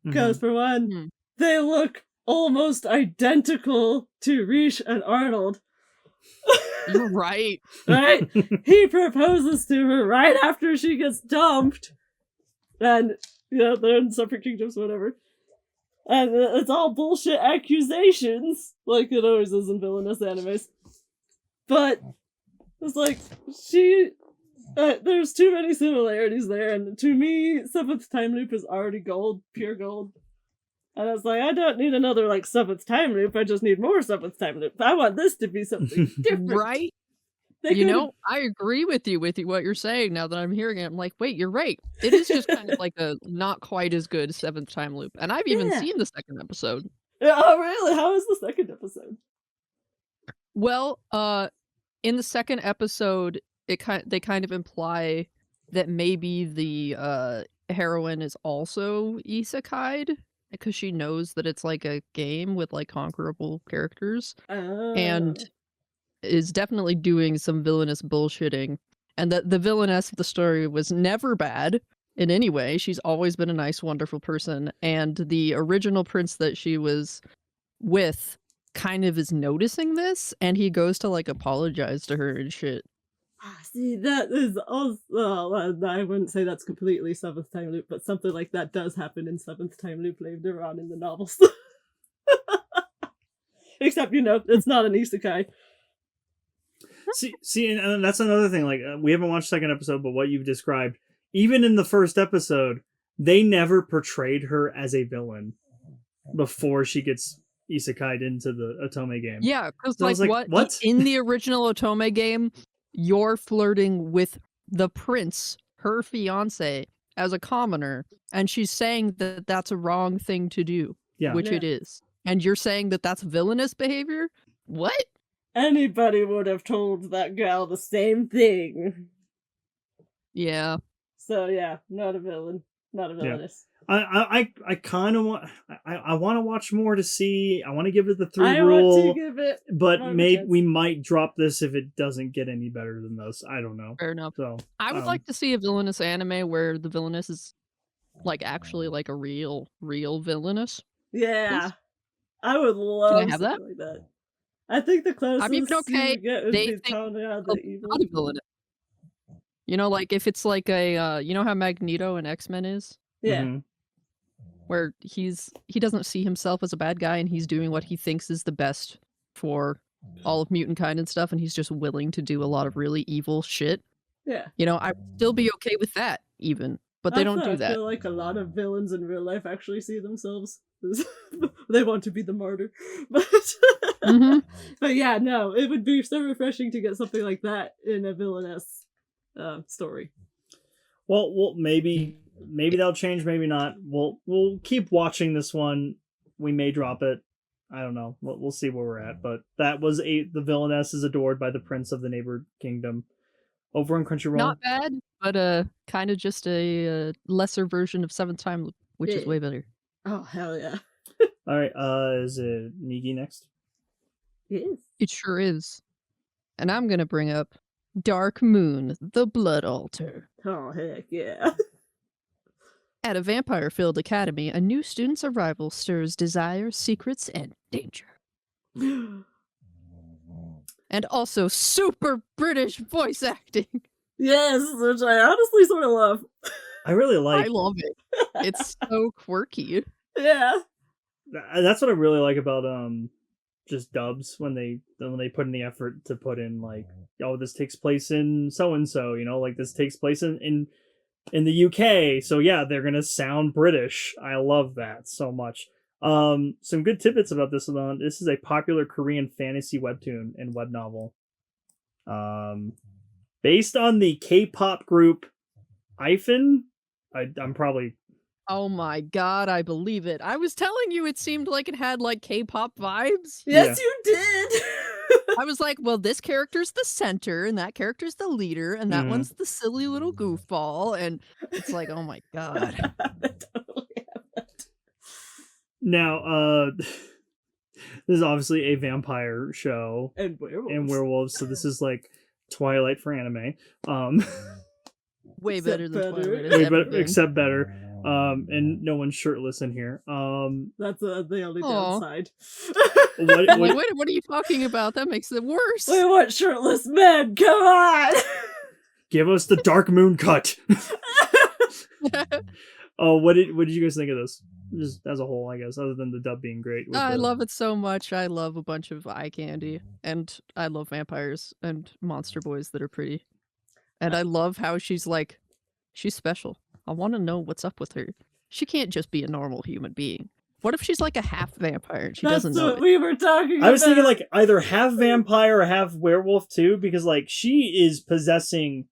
Because for one, they look almost identical to Rish and Arnold. You're right. Right? He proposes to her right after she gets dumped. And, they're in separate kingdoms, whatever. And it's all bullshit accusations, like it always is in villainous animes. But it's like, there's too many similarities there, and to me, Seventh Time Loop is already gold, pure gold. And I was like, I don't need another, like, Seventh Time Loop, I just need more Seventh Time Loop. I want this to be something different. Right? I agree with you what you're saying now that I'm hearing it. I'm like, wait, you're right. It is just kind of like a not quite as good Seventh Time Loop. And I've even seen the second episode. Oh, really? How is the second episode? Well, in the second episode, they kind of imply that maybe the heroine is also isekai'd because she knows that it's like a game with like conquerable characters and is definitely doing some villainous bullshitting, and that the villainess of the story was never bad in any way. She's always been a nice, wonderful person, and the original prince that she was with kind of is noticing this, and he goes to like apologize to her and shit. See, that is also, I wouldn't say that's completely Seventh Time Loop, but something like that does happen in Seventh Time Loop later on in the novels. Except, it's not an isekai. See, and that's another thing. Like, we haven't watched the second episode, but what you've described, even in the first episode, they never portrayed her as a villain before she gets isekai'd into the Otome game. Yeah, because So I was like, what? In the original Otome game, you're flirting with the prince, her fiance, as a commoner, and she's saying that that's a wrong thing to do, which it is. And you're saying that that's villainous behavior? What? Anybody would have told that gal the same thing. Yeah. So yeah, not a villain. Not a villainess. I kind of want I want to watch more to see. I want to give it the 3 I rule. want to give it, but maybe we might drop this if it doesn't get any better than this. I don't know. Fair enough. So I would like to see a villainous anime where the villainess is like actually like a real villainess. Yeah, I would love Can I have that? like that. I think the closest I mean, okay, you would get would they be think the evil. not a villainess. Like if it's like a you know how Magneto in X-Men is? Yeah. Mm-hmm. Where he doesn't see himself as a bad guy and he's doing what he thinks is the best for all of mutant kind and stuff, and he's just willing to do a lot of really evil shit. Yeah. I would still be okay with that even, but they don't do that. I feel like a lot of villains in real life actually see themselves as they want to be the martyr. But but yeah, no, it would be so refreshing to get something like that in a villainous story. Well, maybe that'll change, maybe not. We'll keep watching this one. We may drop it. I don't know. We'll see where we're at. But that was the villainess is adored by the prince of the neighbor kingdom. Over on Crunchyroll. Not bad, but kind of just a lesser version of Seventh Time Loop, which is way better. Oh hell yeah! All right, is it Nigi next? Yes, it sure is. And I'm gonna bring up Dark Moon, the Blood Altar. Oh heck yeah! At a vampire-filled academy, a new student's arrival stirs desire, secrets, and danger. And also super British voice acting. Yes, which I honestly sort of love. I really like. I love it. It's so quirky. Yeah. That's what I really like about just dubs when they put in the effort to put in like, oh, this takes place in so and so, like this takes place in the UK. So yeah, they're gonna sound British. I love that so much. Some good tidbits about this one. This is a popular Korean fantasy webtoon and web novel. Based on the K-pop group IFN. I'm probably. Oh my god, I believe it. I was telling you it seemed like it had like K-pop vibes. Yes, you did. I was like, well, this character's the center, and that character's the leader, and that one's the silly little goofball, and it's like, oh my god. Now, this is obviously a vampire show and werewolves, so this is like Twilight for anime. Way better than Twilight. Way better, except better. And no one's shirtless in here. That's the only downside. What are you talking about? That makes it worse. We want shirtless men. Come on. Give us the Dark Moon cut. Oh, what did you guys think of this? Just as a whole, I guess, other than the dub being great. I love it so much. I love a bunch of eye candy, and I love vampires and monster boys that are pretty. And I love how she's special. I want to know what's up with her. She can't just be a normal human being. What if she's like a half vampire and she doesn't know it? We were talking about. I was thinking like either half vampire or half werewolf too, because like she is possessing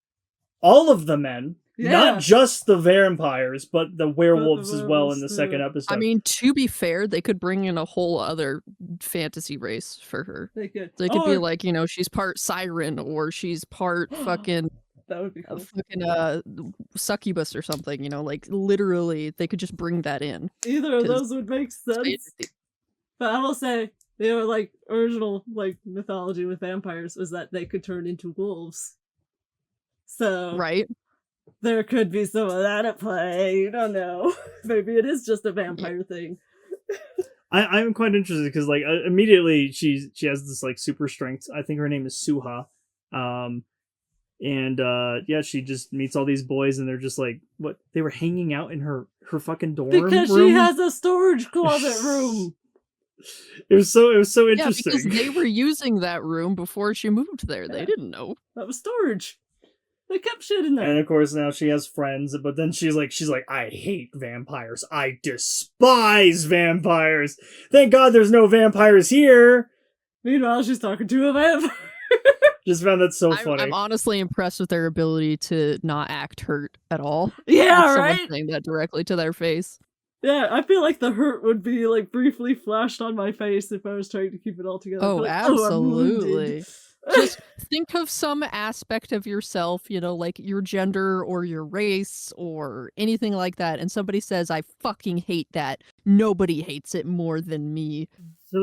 all of the men. Yeah. Not just the vampires, but the werewolves as well in the second episode. I mean, to be fair, they could bring in a whole other fantasy race for her. They could be like, she's part siren or she's part fucking that would be cool. Fucking succubus or something, like literally they could just bring that in. Either of those would make sense. But I will say, like original like mythology with vampires is that they could turn into wolves. So right. There could be some of that at play. You don't know. Maybe it is just a vampire thing. I'm quite interested because like immediately she has this like super strength. I think her name is Suha. Yeah, she just meets all these boys and they're just like, what? They were hanging out in her fucking dorm because room? She has a storage closet room. It was so Yeah, interesting. because they were using that room before she moved there. They Yeah. didn't know. That was storage. They kept shit in there. And of course now she has friends, but then she's like, I hate vampires. I despise vampires. Thank God there's no vampires here. Meanwhile, she's talking to a vampire. Just found that so funny. I'm honestly impressed with their ability to not act hurt at all. Yeah, with someone right? saying that directly to their face. Yeah, I feel like the hurt would be like briefly flashed on my face if I was trying to keep it all together. Oh, Like, absolutely. Just think of some aspect of yourself, like your gender or your race or anything like that, and somebody says, I fucking hate that. Nobody hates it more than me.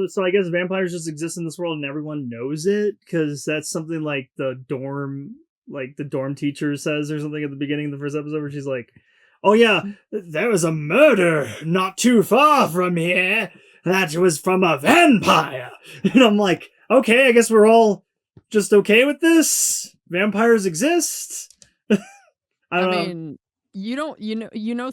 So I guess vampires just exist in this world and everyone knows it, because that's something like the dorm teacher says or something at the beginning of the first episode, where she's like, oh yeah, there was a murder not too far from here. That was from a vampire. And I'm like, okay, I guess we're all just okay with this. Vampires exist. I mean,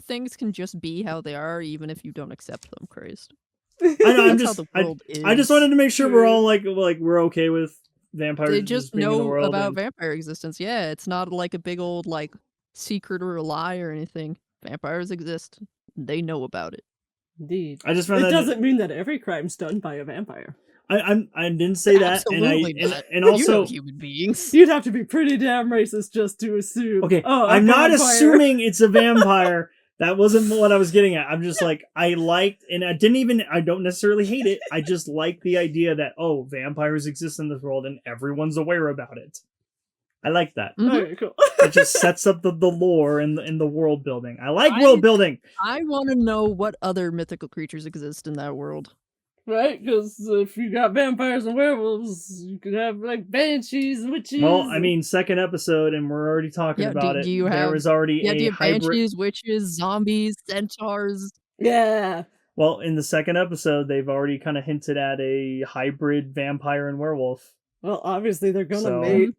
things can just be how they are, even if you don't accept them, Christ. I know. That's how the world is. I just wanted to make sure we're all like we're okay with vampires. They just being in the know world about and... vampire existence. Yeah, it's not like a big old like secret or a lie or anything. Vampires exist. They know about it. Indeed. I just found it doesn't mean that every crime's done by a vampire. I didn't say that, Absolutely not. and also human beings. You'd have to be pretty damn racist just to assume. Okay, oh, I'm not vampire. assuming it's a vampire. That wasn't what I was getting at. I'm just like, I liked, and I don't necessarily hate it. I just like the idea that, oh, vampires exist in this world and everyone's aware about it. I like that. Mm-hmm. Okay, cool. It just sets up the lore and the world building. I like world building. I want to know what other mythical creatures exist in that world. Right? Because if you got vampires and werewolves, you could have like banshees and witches. Well, I mean, second episode, and we're already talking about it. There was already do you a have hybrid. banshees, witches, zombies, centaurs. Yeah. Well, in the second episode, they've already kind of hinted at a hybrid vampire and werewolf. Well, obviously they're gonna So- mate.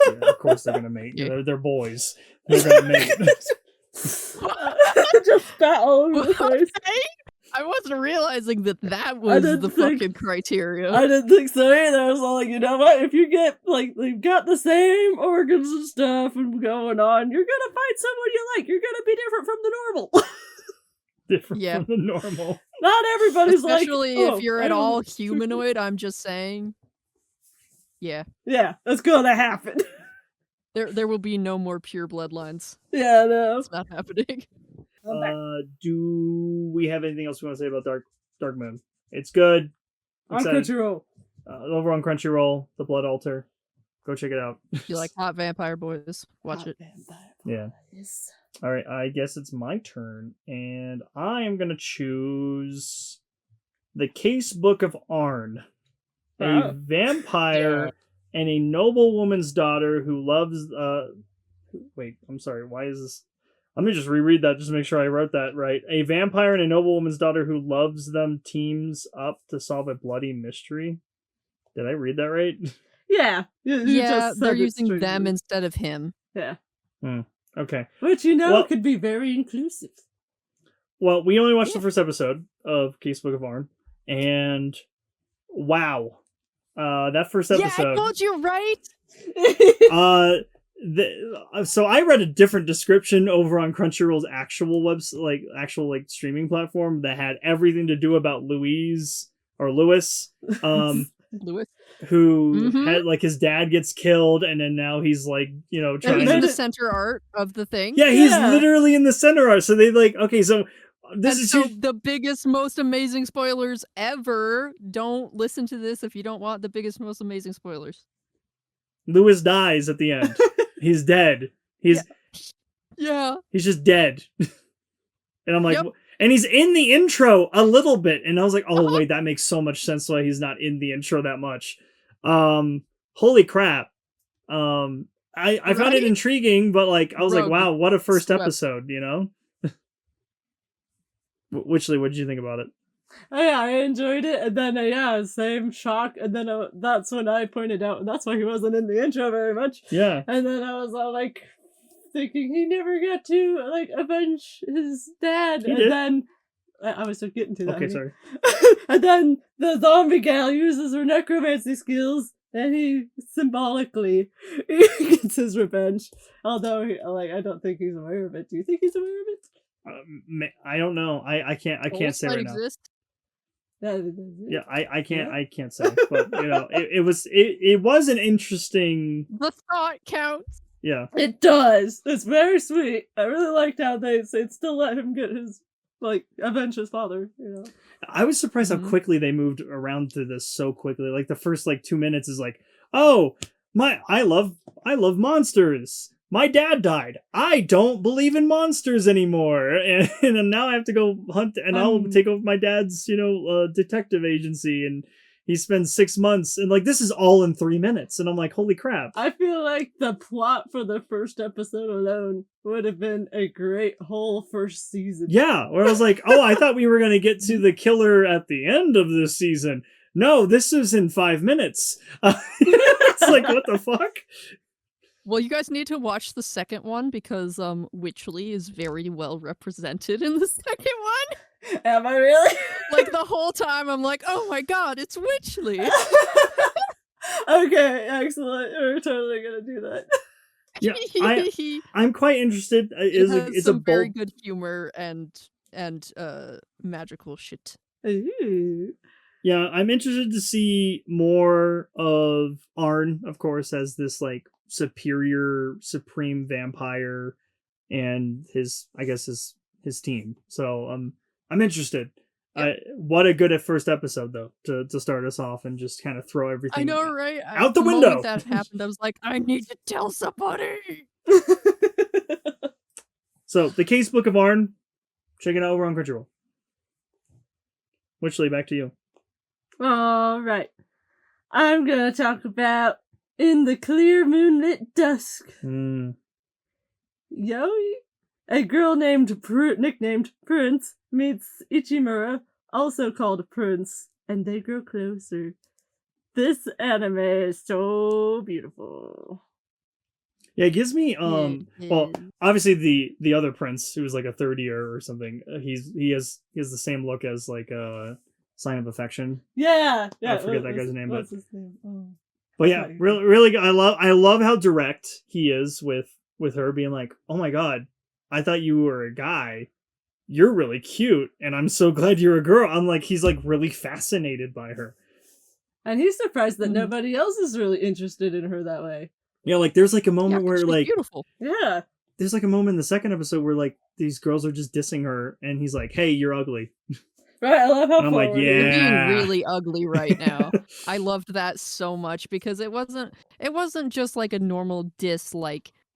Yeah, of course they're gonna mate. Yeah. They're boys. They're gonna mate. Just spat all over the place. I wasn't realizing that was didn't the think- fucking criteria. I didn't think so either. I was all like, you know what? If you get like they've got the same organs and stuff and going on, you're gonna find someone you like. You're gonna be different from the normal. Different Yeah. from the normal. Not everybody's Especially like, if you're I at don't all expect it." humanoid, I'm just saying. Yeah. Yeah, that's gonna happen. There will be no more pure bloodlines. Yeah, no. It's not happening. Do we have anything else we want to say about Dark Moon? It's good. On Excited. Crunchyroll. Over on Crunchyroll, The Blood Altar. Go check it out. If you like Hot Vampire Boys, watch Hot it. vampire Yeah. boys. All right, I guess it's my turn, and I am gonna choose the Case Book of Arn, a Wow. vampire Yeah. and a noble woman's daughter who loves. Wait, I'm sorry. Why is this? Let me just reread that just to make sure I wrote that right. A vampire and a noble woman's daughter who loves them teams up to solve a bloody mystery. Did I read that right? Yeah. You Yeah, just they're said it using them straightly. instead of him. Yeah. Okay. Which, Well- could be very inclusive. Well, we only watched the first episode of Case Book of Arn, and wow, that first Yeah, I episode. told you, right? So I read a different description over on Crunchyroll's actual actual streaming platform that had everything to do about Louis, Lewis. who Mhm. had his dad gets killed, and then now he's trying He's to. in the center art of the thing. Yeah, he's Yeah. literally in the center art. So they okay, so this And is so the biggest, most amazing spoilers ever. Don't listen to this if you don't want the biggest, most amazing spoilers. Louis dies at the end. He's dead. He's just dead. And I'm like, Yep. and he's in the intro a little bit, and I was like, oh wait, that makes so much sense why he's not in the intro that much. Holy crap. I found it Right? intriguing, but I was like, Rogue wow, what a first swept. episode, Witchley, what did you think about it? Oh, yeah, I enjoyed it, and then same shock, and then that's when I pointed out that's why he wasn't in the intro very much. Yeah. And then I was all thinking he never got to avenge his dad, He and did. then I was just getting to that. Okay, sorry. And then the zombie gal uses her necromancy skills, and he symbolically gets his revenge. Although, I don't think he's aware of it. Do you think he's aware of it? I don't know. I can't say right now. Exist. Yeah, I can't say. But it was an interesting. The thought counts. Yeah, it does. It's very sweet. I really liked how they still let him get his avenge his father. I was surprised how quickly they moved around through this so quickly. Like the first 2 minutes is like, oh I love monsters. My dad died. I don't believe in monsters anymore, and now I have to go hunt, and I'll take over my dad's detective agency, and he spends 6 months, and this is all in 3 minutes, and I'm like, holy crap! I feel like the plot for the first episode alone would have been a great whole first season. Yeah, where I was like, oh, I thought we were gonna get to the killer at the end of this season. No, this is in 5 minutes. It's like, what the fuck? Well, you guys need to watch the second one because Witchley is very well represented in the second one. Am I really? The whole time I'm like, oh my god, it's Witchley. Okay, excellent. We're totally gonna do that. Yeah, I'm quite interested. It's some a very good humor and magical shit. Ooh. Yeah, I'm interested to see more of Arn, of course, as this superior, supreme vampire, and his team. So I'm interested. Yep. What a good first episode though to start us off and just kind of throw everything. I know, right? Out the window. Moment that happened, I was like, I need to tell somebody. So the Casebook of Arn, check it out over on Crunchyroll. Witchley, back to you. All right, I'm gonna talk about In the Clear Moonlit Dusk. Yoi, a girl nicknamed Prince, meets Ichimura, also called Prince, and they grow closer. This anime is so beautiful. Yeah, it gives me well, obviously the other prince who was a third year or something. He has the same look as Sign of Affection. Yeah. I forget that guy's name, what's his name? Oh. But yeah, really good. I love how direct he is with her being like, oh my god, I thought you were a guy. You're really cute, and I'm so glad you're a girl. I'm like, he's really fascinated by her. And he's surprised that nobody else is really interested in her that way. Yeah, there's a moment where beautiful. Yeah. There's a moment in the second episode where these girls are just dissing her, and he's like, hey, you're ugly. Right, I love how I'm like, yeah, you're being really ugly right now. I loved that so much because it wasn't just a normal diss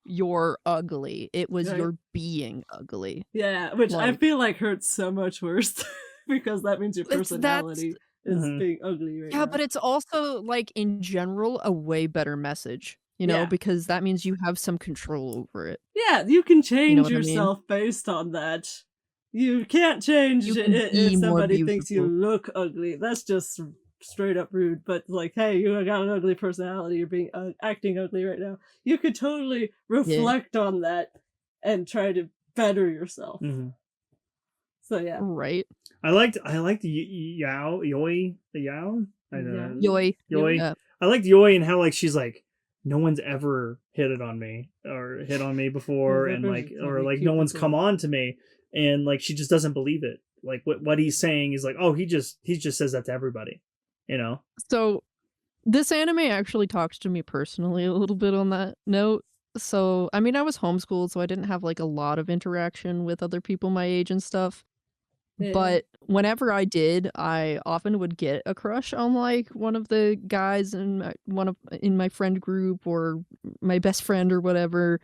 you're ugly. It was you're being ugly. Yeah, which I feel hurts so much worse because that means your personality is being ugly right now. Yeah, but it's also in general a way better message. Because that means you have some control over it. Yeah, you can change yourself based on that. You can't change if somebody thinks you look ugly. That's just straight up rude. But hey, you got an ugly personality. You're being acting ugly right now. You could totally reflect on that and try to better yourself. Mm-hmm. So yeah, right. I liked Yoi. I don't know. Yoi. Yeah. I liked Yoi and how she's no one's ever hit on me before, and no one's come on to me. And she just doesn't believe it. What he's saying is oh, he just says that to everybody, So this anime actually talks to me personally a little bit on that note. So I mean, I was homeschooled, so I didn't have a lot of interaction with other people my age and stuff. Yeah. But whenever I did, I often would get a crush on one of the guys in my friend group or my best friend or whatever,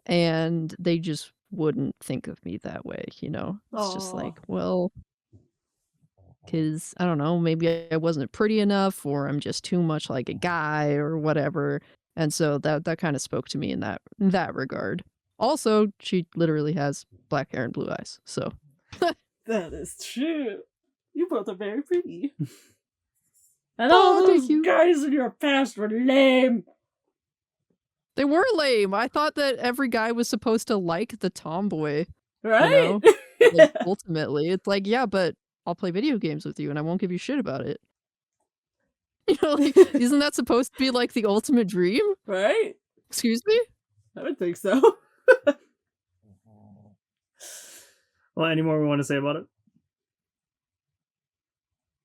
and they just wouldn't think of me that way, It's Aww. just well, because I don't know, maybe I wasn't pretty enough, or I'm just too much like a guy or whatever, and so that kind of spoke to me in that regard. Also, she literally has black hair and blue eyes, so that is true. You both are very pretty. And all those guys in your past were lame. They were lame. I thought that every guy was supposed to like the tomboy. Right? Like, ultimately, it's like, yeah, but I'll play video games with you and I won't give you shit about it. You know, like, isn't that supposed to be like the ultimate dream? Right? Excuse me? I would think so. Well, any more we want to say about it?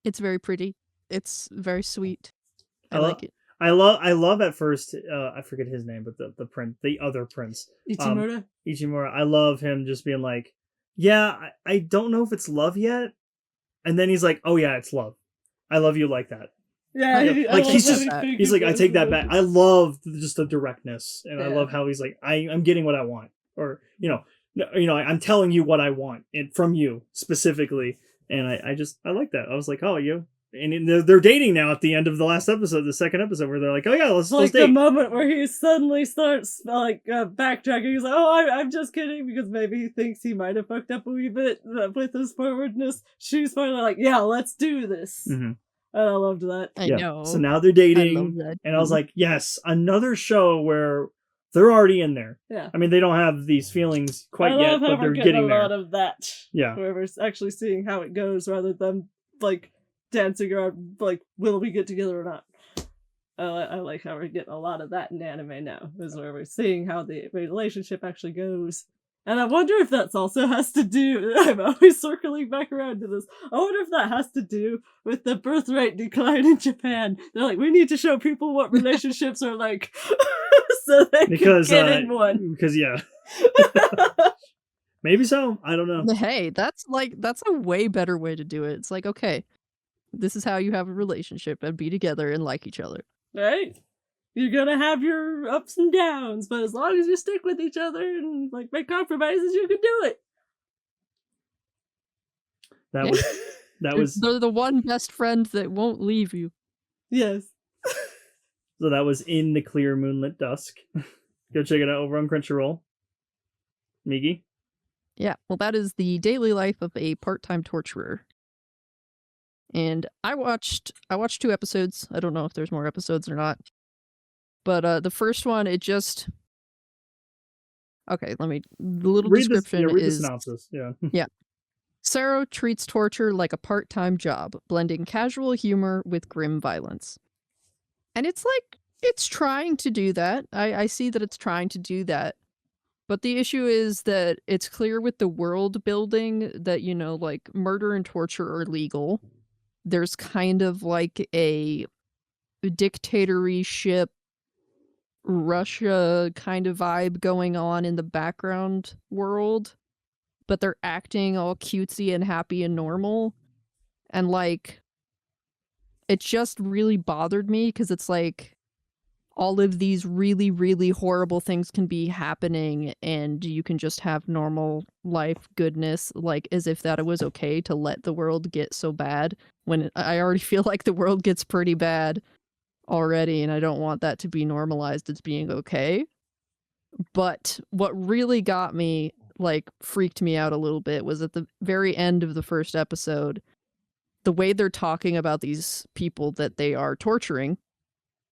It's very pretty. It's very sweet. I lo- like it. I love at first. I forget his name, but the other prince, Ichimura. I love him just being like, yeah, I don't know if it's love yet, and then he's like, oh yeah, it's love. I love you like that. Yeah, like he's just that. he's like, I take that back. I love just the directness, and I love how he's like, I'm getting what I want, or I'm telling you what I want and from you specifically, and I like that. I was like, oh, and they're dating now at the end of the last episode, the second episode, where they're like, oh yeah, let's like date. The moment where he suddenly starts like backtracking. He's like, oh, I'm just kidding, because maybe he thinks he might have fucked up a wee bit with his forwardness. She's finally like, yeah, let's do this. Mm-hmm. And I loved that. I know. So now they're dating, and I was like, yes, another show where they're already in there. Yeah. I mean, they don't have these feelings quite yet, but they're getting there. A lot of that. Yeah. Where we're actually seeing how it goes rather than like dancing around like, will we get together or not? I like how we're getting a lot of that in anime now, is where we're seeing how the relationship actually goes. And I wonder if that's also has to do, I'm always circling back around to this, I wonder if that has to do with the birth rate decline in Japan. They're like, we need to show people what relationships are like, so they can get in one. Because, yeah. Maybe so. I don't know. Hey, that's a way better way to do it. It's like, okay, this is how you have a relationship and be together and like each other. Right? You're gonna have your ups and downs, but as long as you stick with each other and like make compromises, you can do it. That was They're the one best friend that won't leave you. Yes. So that was In the Clear Moonlit Dusk. Go check it out over on Crunchyroll. Migi? Yeah, well, that is the daily life of a part-time torturer. And I watched 2 episodes. I don't know if there's more episodes or not. But the first one, it just... Okay, the little description read is... the synopsis, yeah. Yeah. Saro treats torture like a part-time job, blending casual humor with grim violence. And it's like, it's trying to do that. I see that it's trying to do that. But the issue is that it's clear with the world building that, like, murder and torture are legal. There's kind of like a dictatorship Russia kind of vibe going on in the background world, but they're acting all cutesy and happy and normal. And like, it just really bothered me because it's like all of these really, really horrible things can be happening and you can just have normal life goodness, like as if that it was okay to let the world get so bad when I already feel like the world gets pretty bad already, and I don't want that to be normalized as being okay. But what really got me, like, freaked me out a little bit was at the very end of the first episode, the way they're talking about these people that they are torturing,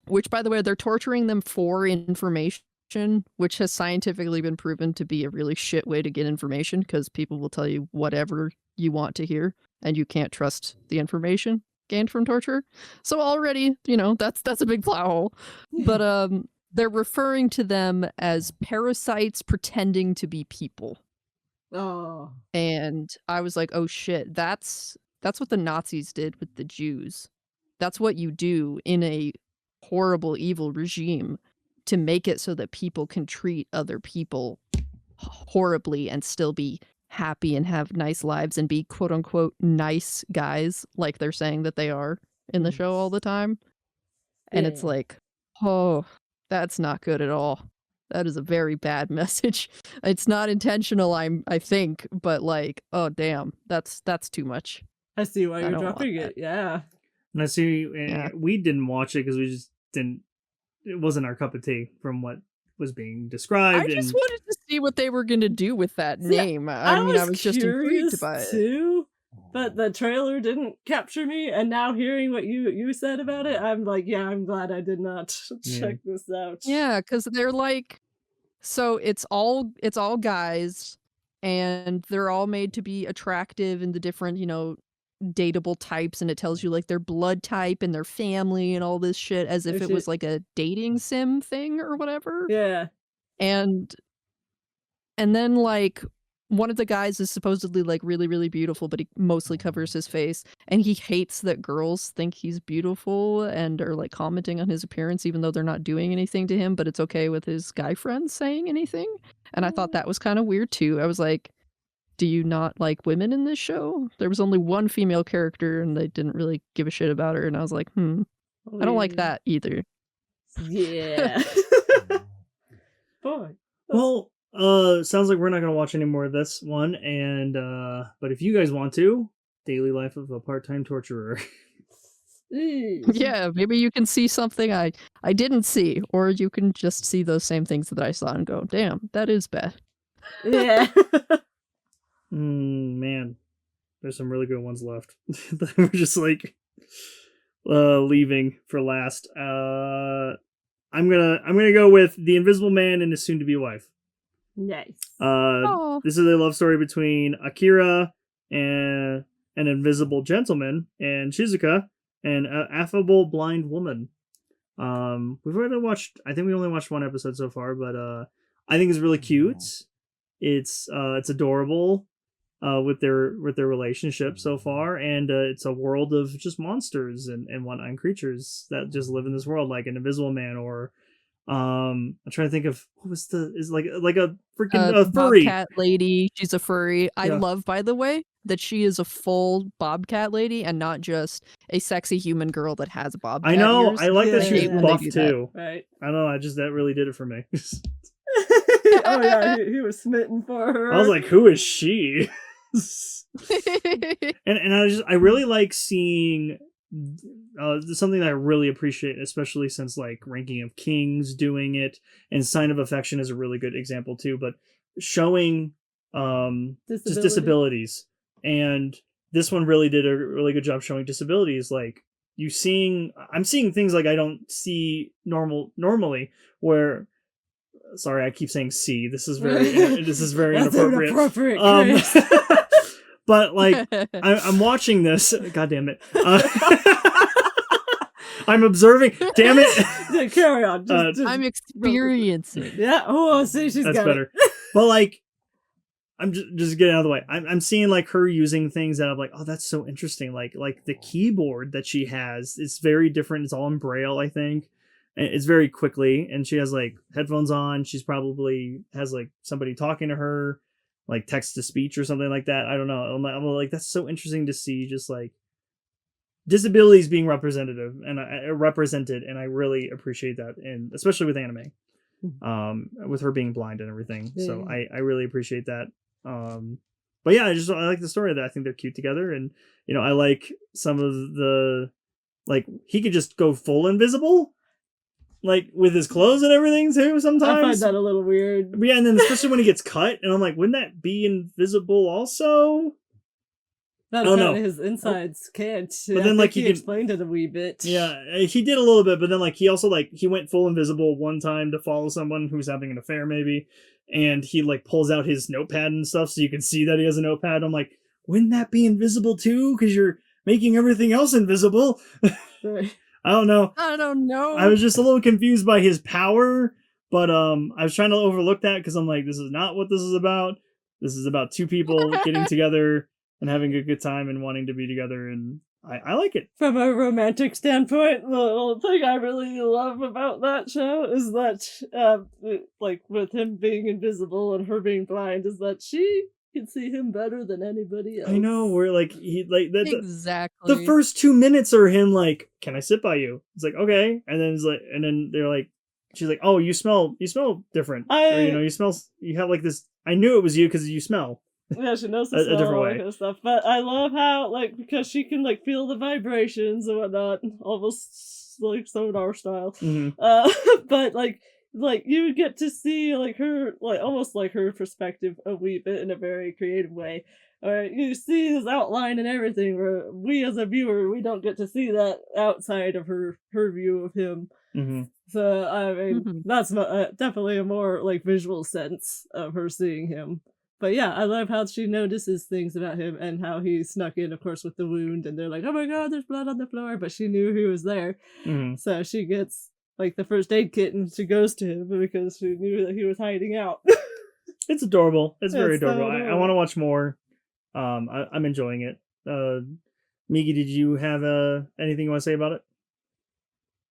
which, by the way, they're torturing them for information, which has scientifically been proven to be a really shit way to get information, because people will tell you whatever you want to hear, and you can't trust the information gained from torture. So already, that's a big plow hole. But they're referring to them as parasites pretending to be people. Oh. And I was like, oh shit, that's what the Nazis did with the Jews. That's what you do in a horrible, evil regime to make it so that people can treat other people horribly and still be happy and have nice lives and be quote unquote nice guys, like they're saying that they are in the show all the time. And it's like, oh, that's not good at all. That is a very bad message. It's not intentional, I think, but like, oh damn, that's too much. I see why you're dropping it. Yeah. And I see we didn't watch it because we just didn't. It wasn't our cup of tea from what was being described. I just wanted to see what they were going to do with that name. I mean, I was just intrigued by it too, but the trailer didn't capture me. And now hearing what you said about it, I'm like, yeah, I'm glad I did not check this out. Yeah, because they're like, so it's all guys, and they're all made to be attractive in the different, dateable types, and it tells you like their blood type and their family and all this shit as if it was like a dating sim thing or whatever. Yeah. And then like one of the guys is supposedly like really, really beautiful, but he mostly covers his face, and he hates that girls think he's beautiful and are like commenting on his appearance even though they're not doing anything to him, but it's okay with his guy friends saying anything. And I thought that was kind of weird too. I was like, do you not like women in this show? There was only one female character and they didn't really give a shit about her, and I was like, I don't like that either. Yeah. Boy. Well, sounds like we're not gonna watch any more of this one, and but if you guys want to, Daily Life of a Part-Time Torturer. Yeah, maybe you can see something I didn't see, or you can just see those same things that I saw and go, damn, that is bad. Yeah. Man, there's some really good ones left. We're just like leaving for last. I'm gonna go with The Invisible Man and his soon-to-be wife. Nice. This is a love story between Akira and an invisible gentleman, and Shizuka, an affable blind woman. We've already watched. I think we only watched one episode so far, but I think it's really cute. It's adorable. With their relationship so far, and it's a world of just monsters and whatnot, and creatures that just live in this world, like an invisible man, or I'm trying to think of what was is like a freaking furry bobcat lady. She's a furry. I Yeah. love, by the way, that she is a full bobcat lady and not just a sexy human girl that has bobcat I know. ears. I like that she was hate when they buff do that. too. Right. I don't know. I just that really did it for me. Oh yeah, he was smitten for her. I was like, who is she? and I really like seeing something that I really appreciate, especially since like Ranking of Kings doing it, and Sign of Affection is a really good example too, but showing just disabilities, and this one really did a really good job showing disabilities. Like I'm seeing things like I don't see normally, where sorry, I keep saying C. This is very inappropriate. But like I'm watching this. God damn it! I'm observing. Damn it! Carry on. I'm experiencing. Yeah. Oh, see, she's That's got better. it. But like, I'm just getting out of the way. I'm seeing like her using things that I'm like, oh, that's so interesting. Like the keyboard that she has, it's very different. It's all in Braille, I think. It's very quickly, and she has like headphones on. She's probably has like somebody talking to her, like text to speech or something like that. I don't know. I'm like, that's so interesting to see, just like disabilities being representative and represented, and I really appreciate that, and especially with anime, with her being blind and everything. Yeah. So I really appreciate that. But yeah, I like the story that I think they're cute together, and I like some of the like he could just go full invisible. Like with his clothes and everything too. Sometimes I find that a little weird. Yeah, and then especially when he gets cut, and I'm like, wouldn't that be invisible also? That's I don't kind know. of his insides can't. But then like he explained it a wee bit. Yeah, he did a little bit, but then like he also like he went full invisible one time to follow someone who's having an affair maybe, and he like pulls out his notepad and stuff so you can see that he has a notepad. I'm like, wouldn't that be invisible too? Because you're making everything else invisible. Right. I don't know. I was just a little confused by his power, but I was trying to overlook that because I'm like, this is not what this is about. This is about two people getting together and having a good time and wanting to be together, and I like it. From a romantic standpoint, the little thing I really love about that show is that, like, with him being invisible and her being blind, is that she can see him better than anybody else. I know, where like he like that exactly. The first 2 minutes are him like, "Can I sit by you?" It's like, "Okay," and then it's like, and then they're like, she's like, "Oh, you smell different." Or, you have like this. I knew it was you because you smell. Yeah, she knows a different way. Kind of stuff. But I love how, like, because she can like feel the vibrations and whatnot, almost like sonar style. Mm-hmm. But like you get to see like her, like almost like her perspective a wee bit in a very creative way. Or you see his outline and everything, where we as a viewer, we don't get to see that outside of her view of him. Mm-hmm. So I mean, that's definitely a more like visual sense of her seeing him But yeah, I love how she notices things about him and how he snuck in, of course, with the wound. And they're like, oh my god, there's blood on the floor. But she knew he was there. Mhm. So she gets like the first aid kit and she goes to him because she knew that he was hiding out. It's adorable. It's very It's so adorable. I adorable. want to watch more. I'm enjoying it. Migi, did you have anything you want to say about it?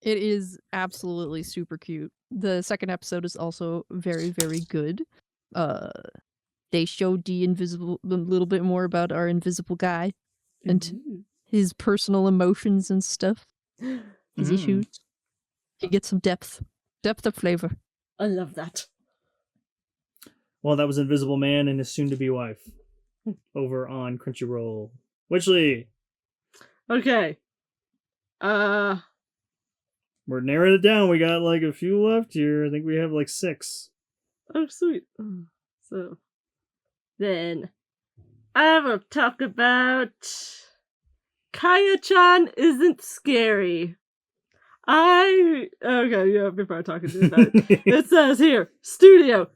It is absolutely super cute. The second episode is also very, very good. They showed a little bit more about our invisible guy and his personal emotions and stuff, his issues. You get some depth of flavor. I love that. Well, that was Invisible Man and his soon-to-be wife over on Crunchyroll. Witchley, Okay. we're narrowing it down. We got like a few left here. I think we have like 6. Oh, sweet. So, then, I will talk about Kaya-chan Isn't Scary. Before I talk about it, it says here, studio.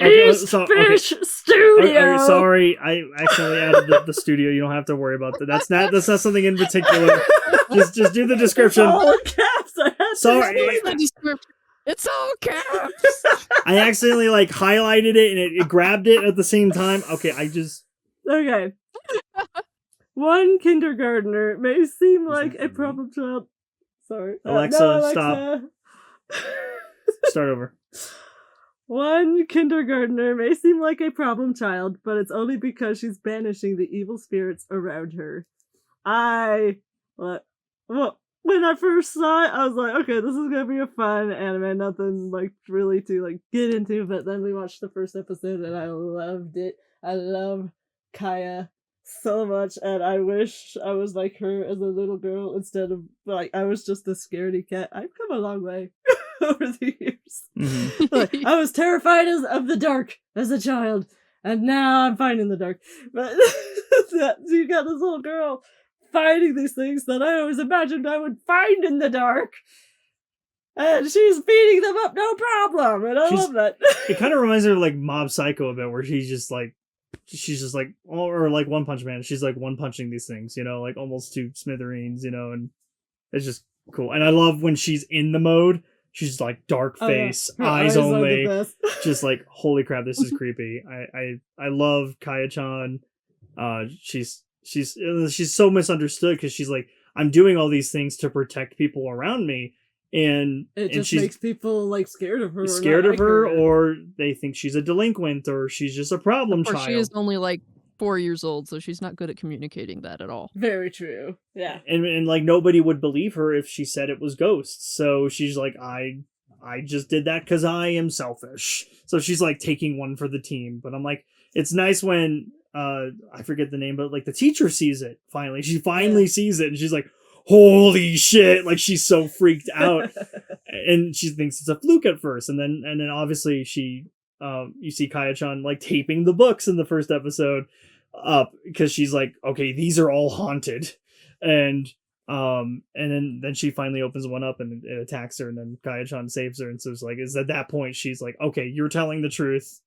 East Fish Studio. Sorry, I accidentally added the studio. You don't have to worry about that. That's not something in particular. just do the description. All caps. Sorry, it's all caps. I accidentally like highlighted it and it grabbed it at the same time. Okay, Okay. One kindergartner may seem like a problem child. Sorry. Alexa, no, Alexa. Stop. Start over. One kindergartner may seem like a problem child, but it's only because she's banishing the evil spirits around her. When I first saw it, I was like, okay, this is gonna be a fun anime, nothing like really to like get into, but then we watched the first episode and I loved it. I love Kaya so much, and I wish I was like her as a little girl instead of like I was just a scaredy cat. I've come a long way over the years. Mm-hmm. Like, I was terrified of the dark as a child, and now I'm fine in the dark. But you got this little girl finding these things that I always imagined I would find in the dark. And she's beating them up no problem, and I love that. It kind of reminds me of like Mob Psycho a bit, where she's just like, or like One Punch Man. She's like one punching these things, like almost to smithereens, and it's just cool. And I love when she's in the mode. She's like dark face, eyes only, just like holy crap, this is creepy. I love Kaya-chan. She's so misunderstood because she's like, I'm doing all these things to protect people around me, and it just she's makes people like scared of her, or they think she's a delinquent, or she's just a problem child. She is only like 4 years old, so she's not good at communicating that at all. Very true. Yeah. And like nobody would believe her if she said it was ghosts. So she's like, I just did that because I am selfish. So she's like taking one for the team. But I'm like, it's nice when I forget the name, but like the teacher sees it finally. She finally sees it and she's like, holy shit, like she's so freaked out. And she thinks it's a fluke at first. And then obviously she you see Kaya-chan like taping the books in the first episode up because she's like, okay, these are all haunted. And then she finally opens one up and it attacks her, and then Kaya-chan saves her. And so it's like, is at that point she's like, okay, you're telling the truth.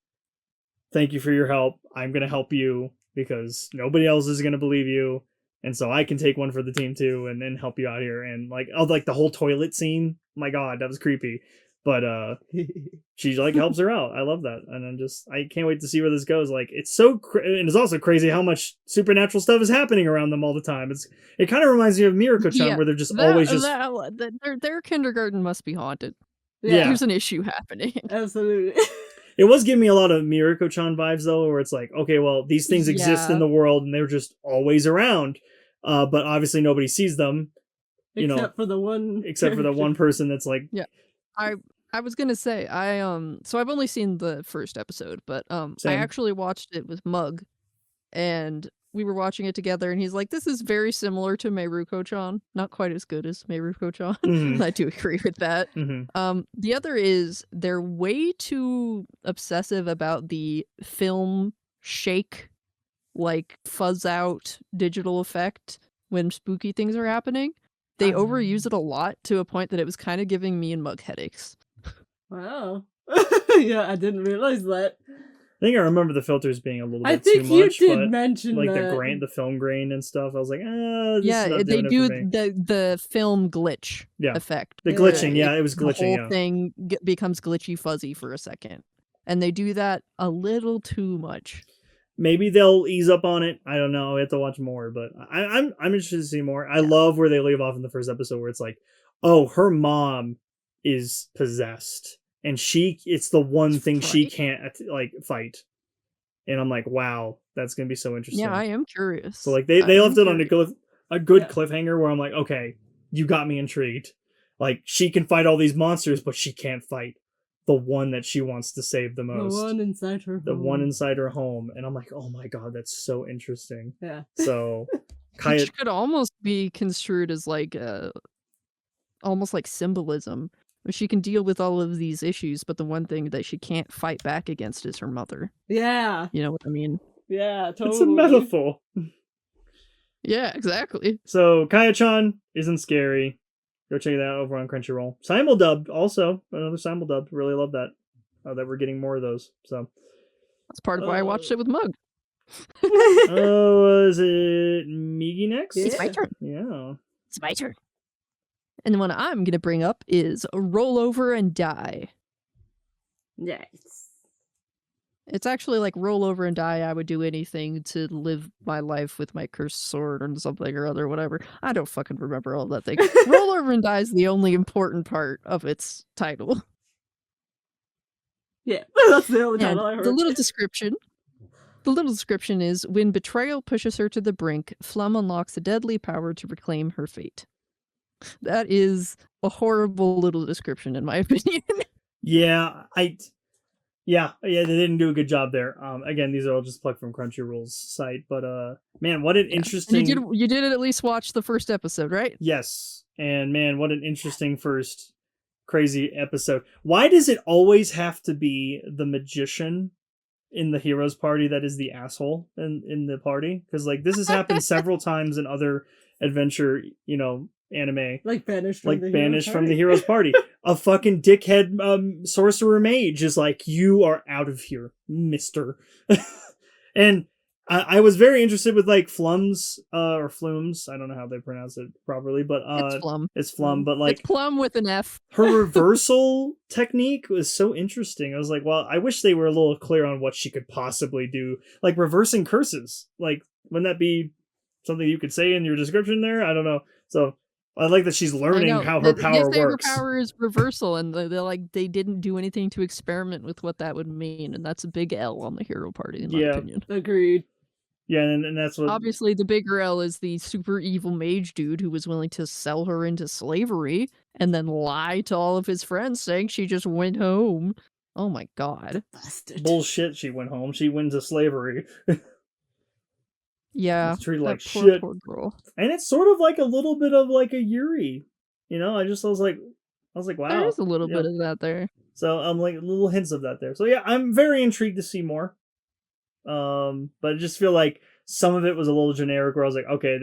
Thank you for your help. I'm gonna help you because nobody else is gonna believe you, and so I can take one for the team too and then help you out here. And like, like the whole toilet scene, my god, that was creepy. But she like helps her out. I love that, and I can't wait to see where this goes. Like, it's so and it's also crazy how much supernatural stuff is happening around them all the time. It kind of reminds me of Mirako-chan, where they're just always just their kindergarten must be haunted. Yeah, there's an issue happening. Absolutely. It was giving me a lot of Mirako-chan vibes though, where it's like, okay, well, these things exist in the world and they're just always around, but obviously nobody sees them. Except for the one person that's like, yeah. I was gonna say so I've only seen the first episode, but I actually watched it with Mug, and we were watching it together, and he's like, this is very similar to Meiruko-chan, not quite as good as Meiruko-chan. Mm-hmm. I do agree with that. Mm-hmm. The other is they're way too obsessive about the film shake, like fuzz out digital effect when spooky things are happening. They overuse it a lot to a point that it was kind of giving me and Mug headaches. Wow. Yeah, I didn't realize that. I think I remember the filters being a little I bit too think you much, did but mention like that. the film grain and stuff. I was like, this is Yeah, not they doing it do for me. the film glitch Yeah. effect. The Yeah. glitching, yeah, it was The glitching, whole yeah. thing becomes glitchy fuzzy for a second, and they do that a little too much. Maybe they'll ease up on it. I don't know. I have to watch more, but I'm interested to see more. I love where they leave off in the first episode, where it's like, oh, her mom is possessed, and it's the one thing she Right? can't like fight. And I'm like, wow, that's gonna be so interesting. Yeah, I am curious. So like they I am left it on curious. a good Yeah. cliffhanger where I'm like, okay, you got me intrigued. Like she can fight all these monsters, but she can't fight the one that she wants to save the The most. one inside her The home. one inside her home. And I'm like, oh my god, that's so interesting. Yeah. So Kaya, Which could almost be construed as like almost like symbolism. She can deal with all of these issues, but the one thing that she can't fight back against is her mother. Yeah. You know what I mean? Yeah, totally. it's a metaphor. Yeah, exactly. So Kaya-chan isn't scary. Go check that out over on Crunchyroll. Simuldubbed also. Another simuldubbed. Really love that. That we're getting more of those. So That's part of why I watched it with Mug. oh, is it Migi next? Yeah. It's my turn. Yeah. It's my turn. And the one I'm going to bring up is Roll Over and Die. Nice. It's actually like roll over and die. I would do anything to live my life with my cursed sword or something or other, whatever. I don't fucking remember all that thing. Roll over and die is the only important part of its title. Yeah, that's the only And title I heard. the little description is when betrayal pushes her to the brink, Flum unlocks a deadly power to reclaim her fate. That is a horrible little description, in my opinion. Yeah, they didn't do a good job there. Again, these are all just plucked from Crunchyroll's site, but man, what an interesting. And you did at least watch the first episode, right? Yes, and man, what an interesting first crazy episode. Why does it always have to be the magician in the hero's party that is the asshole in the party? Because like this has happened several times in other adventure, anime. Like banished from Like the banished from the hero's party. A fucking dickhead sorcerer mage is like, you are out of here, mister. And I was very interested with like Flums or Flumes. I don't know how they pronounce it properly, but It's Flum. It's Flum, but like It's Plum with an F. her reversal technique was so interesting. I was like, well, I wish they were a little clear on what she could possibly do. Like reversing curses. Like, wouldn't that be something you could say in your description there? I don't know. So I like that she's learning how her power works. Her power is reversal, and they're like they didn't do anything to experiment with what that would mean, and that's a big L on the hero party, in my opinion. Agreed. Yeah, and that's what. Obviously, the bigger L is the super evil mage dude who was willing to sell her into slavery and then lie to all of his friends, saying she just went home. Oh my god! Bastard. Bullshit! She went home. She went to slavery. Yeah, it's treated like poor, shit. poor girl. And it's sort of like a little bit of like a Yuri, I was like, wow. There is a little bit of that there. So I'm like little hints of that there. So yeah, I'm very intrigued to see more. But I just feel like some of it was a little generic, where I was like, okay,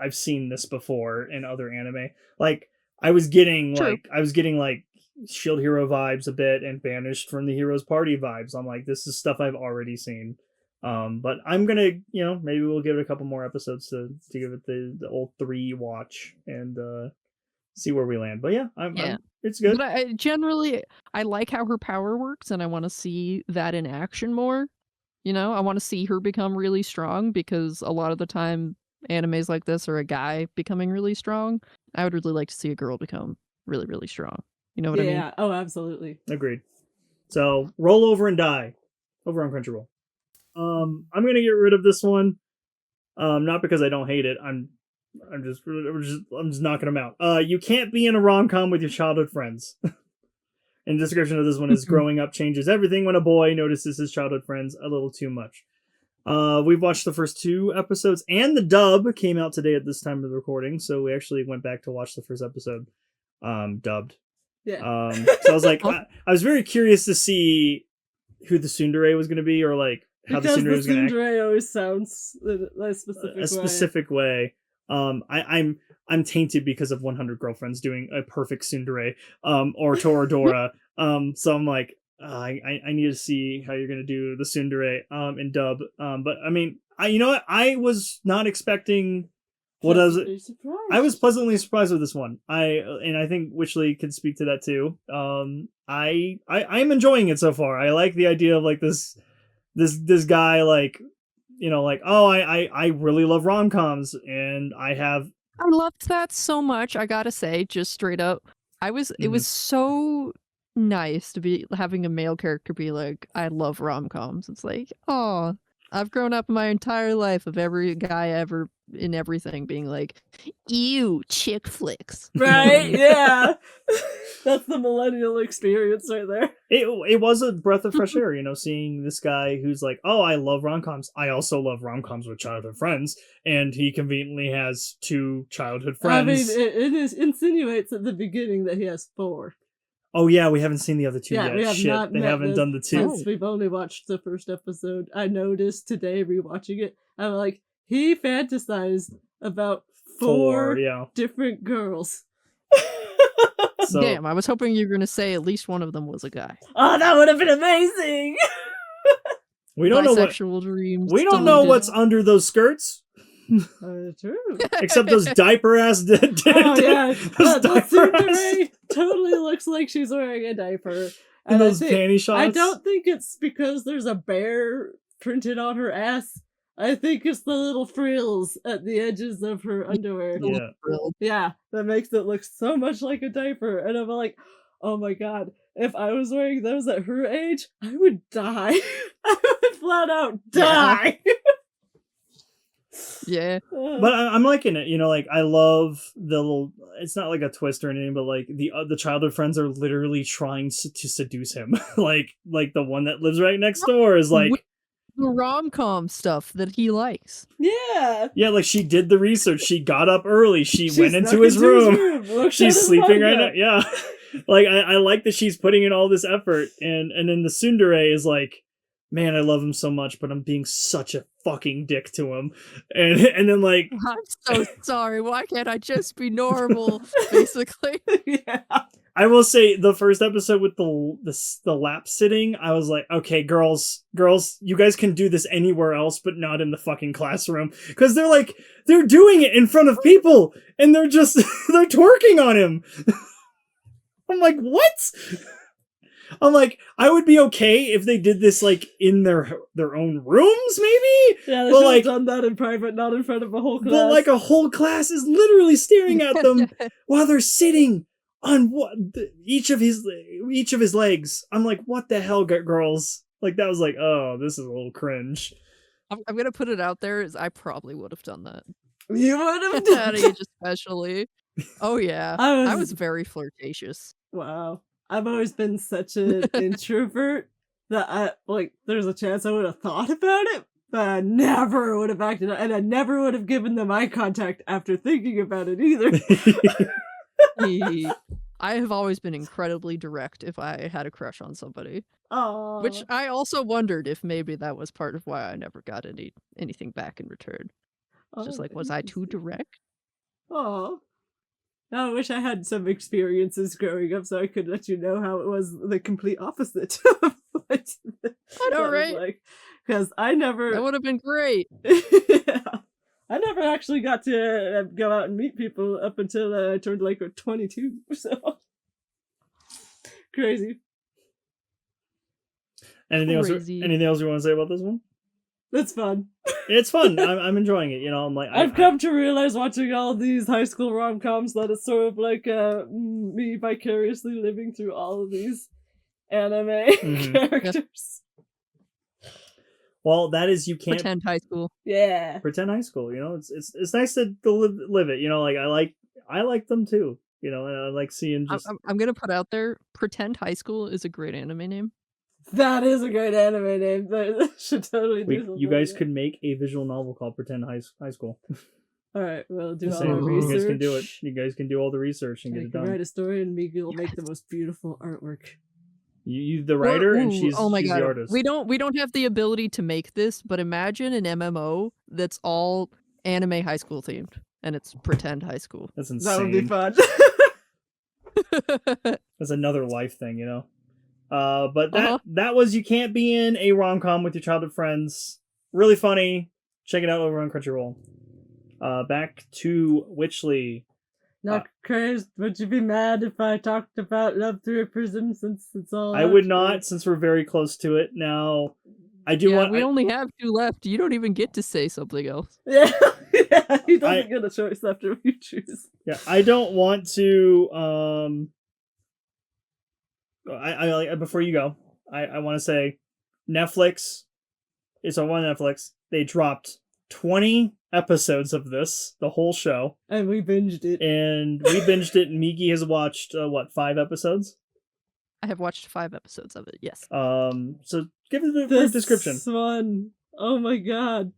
I've seen this before in other anime. Like I was getting like Shield Hero vibes a bit and Banished from the Heroes Party vibes. I'm like, this is stuff I've already seen. But I'm gonna, maybe we'll give it a couple more episodes to give it the old 3 watch and see where we land. But yeah, it's good. But I like how her power works, and I want to see that in action more. I want to see her become really strong, because a lot of the time animes like this are a guy becoming really strong. I would really like to see a girl become really, really strong. You know what I mean? Yeah. Oh, absolutely. Agreed. So Roll Over and Die over on Crunchyroll. I'm gonna get rid of this one. Not because I don't hate it. I'm just knocking them out. You can't be in a rom-com with your childhood friends. And the description of this one is growing up changes everything when a boy notices his childhood friends a little too much. We've watched the first 2 episodes, and the dub came out today at this time of the recording, so we actually went back to watch the first episode dubbed. Yeah. So I was like, I was very curious to see who the tsundere was going to be, or like how because the tsundere was going to act. Tsundere always sounds a specific way. I'm tainted because of 100 Girlfriends doing a perfect tsundere, or Toradora. So I'm like, I need to see how you're gonna do the tsundere in dub. But I mean, you know what? I was not expecting what I was. Pleasantly surprised. I was pleasantly surprised with this one. I think Wishley can speak to that too. I'm enjoying it so far. I like the idea of like this guy like, you know, like, oh, I really love rom-coms and I loved that so much, I gotta say, just straight up. It was so nice to be having a male character be like, I love rom-coms. It's like, oh, I've grown up my entire life of every guy ever in everything being like, ew, chick flicks. Right? Yeah. That's the millennial experience right there. It was a breath of fresh air, you know, seeing this guy who's like, oh, I love rom-coms. I also love rom-coms with childhood friends, and he conveniently has 2 childhood friends. I mean, it insinuates at the beginning that he has 4. Oh yeah, we haven't seen the other 2 Yeah, yet. we have Shit, not they met haven't this done the 2. since we've only watched the first episode. I noticed today rewatching it. I'm like, he fantasized about 4 yeah. different girls. So, Damn, I was hoping you were gonna say at least one of them was a guy. Oh, that would have been amazing. we don't know what Bisexual dreams. we don't know deleted. what's under those skirts. True. Except those diaper ass. Oh yeah, those the diaper ass tsundere totally looks like she's wearing a diaper. and I those think- panty shots. I don't think it's because there's a bear printed on her ass. I think it's the little frills at the edges of her underwear. Yeah. Yeah, that makes it look so much like a diaper. And I'm like, oh my god, if I was wearing those at her age, I would die. I would flat out die. Yeah. But I'm liking it, you know. Like I love the little. It's not like a twist or anything, but like the childhood friends are literally trying to seduce him. like the one that lives right next door is like The rom-com stuff that he likes. Yeah. yeah, like she did the research. She got up early. She went snuck into his room. looked at She's his sleeping right manga. now. Yeah, like I like that she's putting in all this effort, and then the tsundere is like, man, I love him so much, but I'm being such a fucking dick to him, and then like I'm so sorry. Why can't I just be normal? Basically. Yeah. I will say the first episode with the lap sitting, I was like, okay, girls, you guys can do this anywhere else, but not in the fucking classroom, because they're doing it in front of people, and they're twerking on him. I'm like, what? I'm like, I would be okay if they did this like in their own rooms, maybe. Yeah, they Well, should like- have done that in private, not in front of a whole class. But like a whole class is literally staring at them while they're sitting on each of his legs. I'm like, what the hell, girls? Like that was like, oh, this is a little cringe. I'm gonna put it out there. Is I probably would have done that. You would have At done that age, especially. Oh yeah, I was very flirtatious. Wow. I've always been such an introvert that there's a chance I would have thought about it, but I never would have acted, and I never would have given them eye contact after thinking about it either. I have always been incredibly direct if I had a crush on somebody. Aww. Which I also wondered if maybe that was part of why I never got anything back in return. Just like, was I too direct? Oh. I wish I had some experiences growing up so I could let you know how it was the complete opposite. I know, right? Because I never... That would have been great. Yeah. I never actually got to go out and meet people up until I turned 22. So crazy. Anything else you want to say about this one? That's fun. It's fun. I'm enjoying it. You know, I'm like I've come to realize watching all these high school rom-coms that it's sort of like me vicariously living through all of these anime characters. Well, that is you can't pretend high school. Yeah, pretend high school. You know, it's nice to live it. You know, like I like them too. You know, and I like seeing just. I'm gonna put out there. Pretend high school is a great anime name. That is a great anime name. That should totally do something. You guys could make a visual novel called Pretend High School. All right, we'll do all saying, the research. You guys can do it. You guys can do all the research and get it done. Write a story, and Migi will make the most beautiful artwork. You the writer, and she's oh my she's God. the artist. We don't have the ability to make this, but imagine an MMO that's all anime high school themed, and it's Pretend High School. That's insane. That would be fun. That's another life thing, you know. But that was You Can't Be in a Rom-Com with Your Childhood Friends. Really funny. Check it out over on Crunchyroll. Back to Witchley. Not crazy. Would you be mad if I talked about Love Through a Prism since it's all I would not, since we're very close to it. Now, I do want... we only have 2 left. You don't even get to say something else. Yeah, he doesn't get a choice after we choose. Yeah, I don't want to... I before you go, I want to say Netflix. It's on Netflix. They dropped 20 episodes of this, the whole show, and we binged it. And Miki has watched 5 episodes? I have watched 5 episodes of it. Yes. So give it the description. This one, oh my god,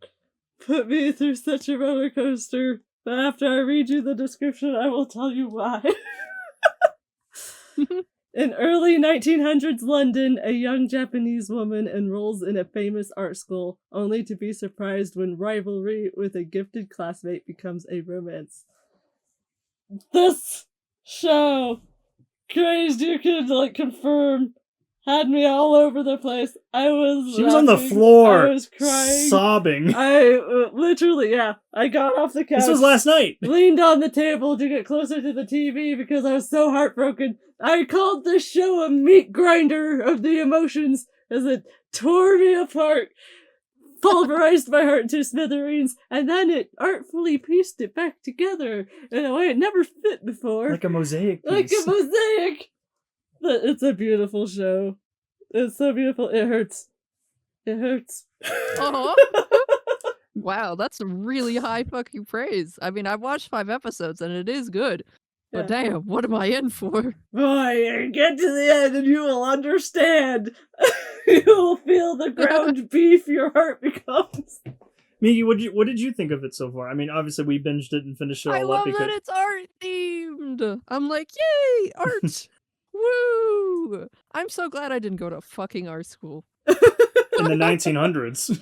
put me through such a roller coaster. But after I read you the description, I will tell you why. In early 1900s London, a young Japanese woman enrolls in a famous art school, only to be surprised when rivalry with a gifted classmate becomes a romance. This show, crazed you could confirm, had me all over the place. She was on the floor. I was crying. Sobbing. I literally, I got off the couch. This was last night. Leaned on the table to get closer to the TV because I was so heartbroken. I called this show a meat grinder of the emotions as it tore me apart, pulverized my heart to smithereens, and then it artfully pieced it back together in a way it never fit before. Like a mosaic piece. Like a mosaic! It's a beautiful show. It's so beautiful. It hurts. It hurts. Uh-huh. Wow, that's a really high fucking praise. I mean, I've watched 5 episodes and it is good. But damn, what am I in for? Boy, get to the end and you will understand. You will feel the ground beef your heart becomes. Miki, what did you think of it so far? I mean, obviously we binged it and finished it all I up love because... that it's art themed. I'm like, yay, art. Woo! I'm so glad I didn't go to fucking art school. In the 1900s.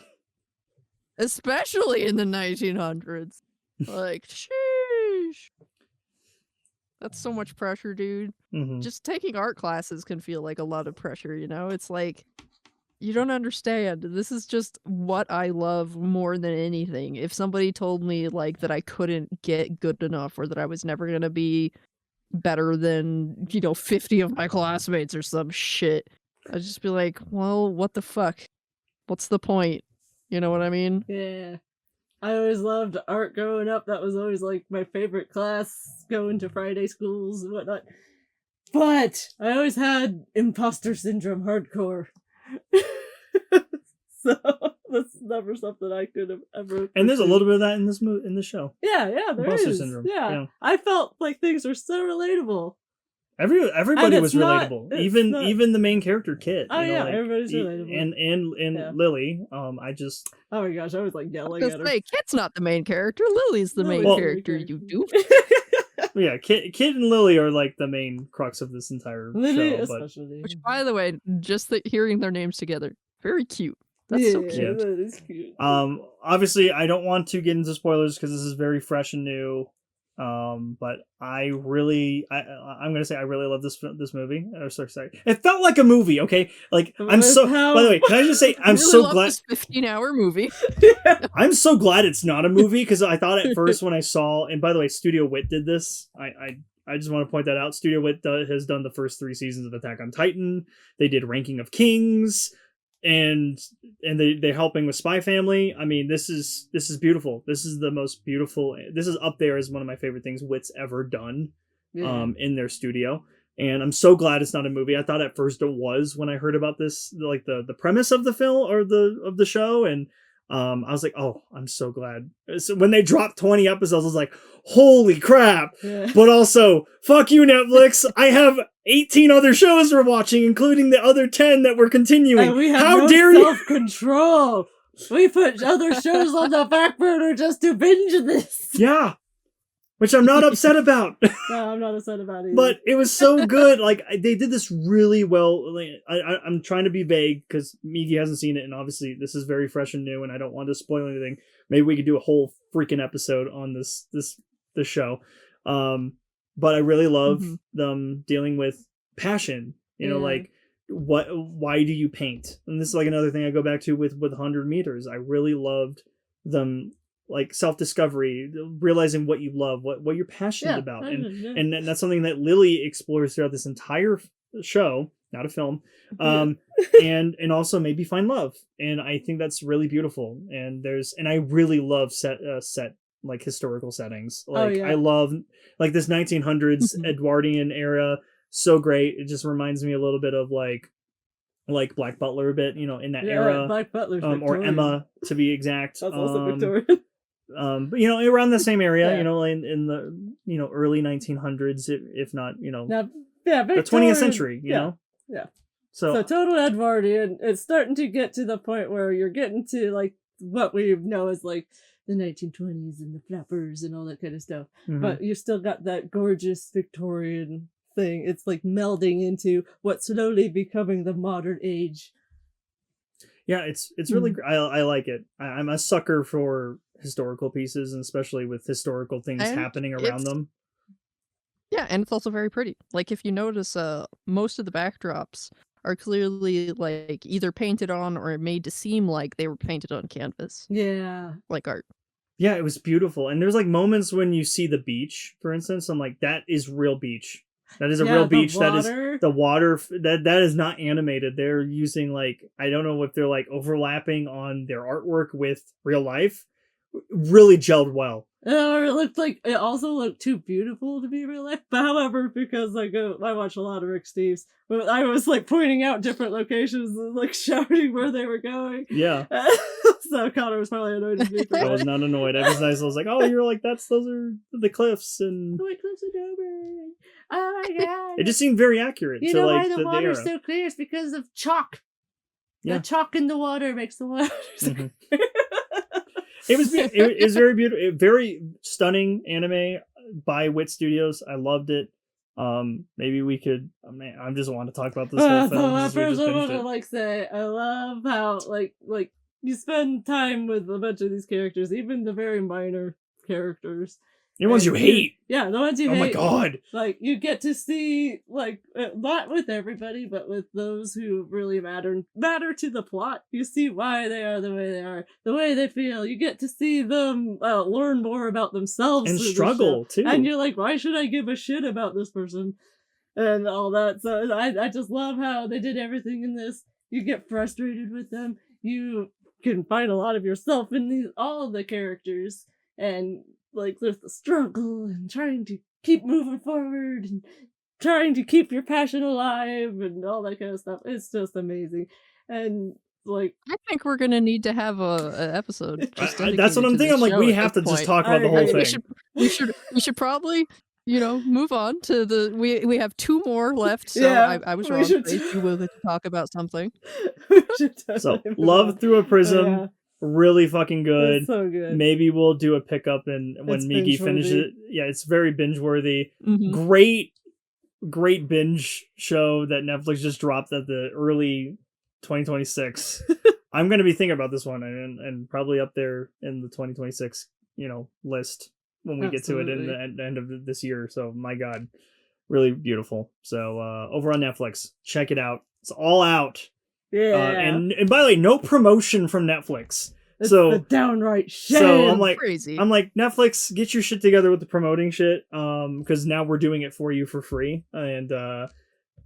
Especially in the 1900s. Like, sheesh. That's so much pressure, dude. Mm-hmm. Just taking art classes can feel like a lot of pressure, you know? It's like, you don't understand. This is just what I love more than anything. If somebody told me, like, that I couldn't get good enough or that I was never gonna be better than, 50 of my classmates or some shit, I'd just be like, well, what the fuck? What's the point? You know what I mean? Yeah. I always loved art growing up. That was always like my favorite class, going to Friday schools and whatnot. But I always had imposter syndrome hardcore. So that's never something I could have ever. And there's a little bit of that in this show. Yeah, there imposter is. Syndrome. Yeah. I felt like things were so relatable. Everybody was relatable. Even the main character, Kit. Oh yeah, everybody's relatable. And Lily. Oh my gosh, I was like yelling at her. Kit's not the main character. Lily's the main character. You do. Yeah, Kit and Lily are like the main crux of this entire show. Which, by the way, just hearing their names together, very cute. That's so cute. That is cute. Obviously, I don't want to get into spoilers because this is very fresh and new. But I'm gonna say I really love this movie. Sorry. It felt like a movie, okay? Like by the way, can I just say I'm so glad this 15-hour movie. I'm so glad it's not a movie because I thought at first when I saw, and by the way, Studio Wit did this. I just want to point that out. Studio Wit has done the first 3 seasons of Attack on Titan. They did Ranking of Kings. And they're helping with Spy Family. I mean, this is beautiful. This is the most beautiful. This is up there as one of my favorite things Wit's ever done, in their studio. And I'm so glad it's not a movie. I thought at first it was when I heard about this, like the premise of the film or of the show, and I was like, oh, I'm so glad. So when they dropped 20 episodes, I was like, holy crap! Yeah. But also, fuck you, Netflix. I have 18 other shows we're watching, including the other 10 that we're continuing. And we have How no dare you? Self-control. We put other shows on the back burner just to binge this. Yeah. Which I'm not upset about. No, I'm not upset about it. But it was so good. Like, they did this really well. Like, I'm trying to be vague because Miki hasn't seen it, and obviously this is very fresh and new, and I don't want to spoil anything. Maybe we could do a whole freaking episode on this show. But I really love them dealing with passion. You know, like why do you paint? And this is like another thing I go back to with 100 meters. I really loved them, like self-discovery, realizing what you love, what you're passionate about, and that's something that Lily explores throughout this entire show, not a film, and also maybe find love, and I think that's really beautiful. And I really love set like historical settings. Like I love like this 1900s Edwardian era, so great. It just reminds me a little bit of like Black Butler a bit, in that era. Black Butler's or Emma, to be exact. That's also Victorian. But around the same area, in the early 1900s, if not, the 20th century, you know. Yeah. So total Edwardian. It's starting to get to the point where you're getting to like what we know as like the 1920s and the flappers and all that kind of stuff. But you still got that gorgeous Victorian thing. It's like melding into what's slowly becoming the modern age. Yeah, it's really I like it. I'm a sucker for historical pieces, and especially with historical things happening around them. Yeah, and it's also very pretty. Like if you notice, most of the backdrops are clearly like either painted on or made to seem like they were painted on canvas. Yeah, like art. Yeah, it was beautiful. And there's like moments when you see the beach, for instance, I'm like, that is real beach. That is a real beach. That is the water. That is not animated. They're using like, I don't know if they're like overlapping on their artwork with real life. Really gelled well. It also looked too beautiful to be real life. But however, because I watch a lot of Rick Steves, but I was like pointing out different locations and like shouting where they were going. Yeah. So Connor was probably annoyed at me. I was not annoyed. I was nice. I was like, oh, you're like, those are the cliffs and the cliffs of Dover. Oh my god! It just seemed very accurate. You know why the water's so clear? It's because of chalk. Yeah. The chalk in the water makes the water. It was very beautiful, very stunning anime by Wit Studios. I loved it. Maybe we could. I just want to talk about this whole film. First, I want to say I love how like you spend time with a bunch of these characters, even the very minor characters. The ones you hate. Yeah, the ones you hate. Oh my god. Like, you get to see, like, not with everybody, but with those who really matter to the plot. You see why they are the way they are, the way they feel. You get to see them learn more about themselves. And struggle, too. And you're like, why should I give a shit about this person? And all that. So I just love how they did everything in this. You get frustrated with them. You can find a lot of yourself in all of the characters. And like there's the struggle and trying to keep moving forward and trying to keep your passion alive and all that kind of stuff. It's just amazing. And like, I think we're gonna need to have an episode. That's what I'm thinking. I'm like, we have to just talk about the whole thing. We should probably, move on to the. We have 2 more left. So yeah, I was wrong. You will get to talk about something. So Love Through a Prism. Yeah. Really fucking good. It's so good. Maybe we'll do a pickup when Migi finishes it. Yeah, it's very binge worthy. Great binge show that Netflix just dropped at the early 2026. I'm gonna be thinking about this one and probably up there in the 2026 list when we get to it in the end of this year. So my god, really beautiful. So over on Netflix, check it out. It's all out. Yeah, and by the way, no promotion from Netflix. It's the downright shame. So I'm like, crazy. I'm like, Netflix, get your shit together with the promoting shit. Because now we're doing it for you for free. And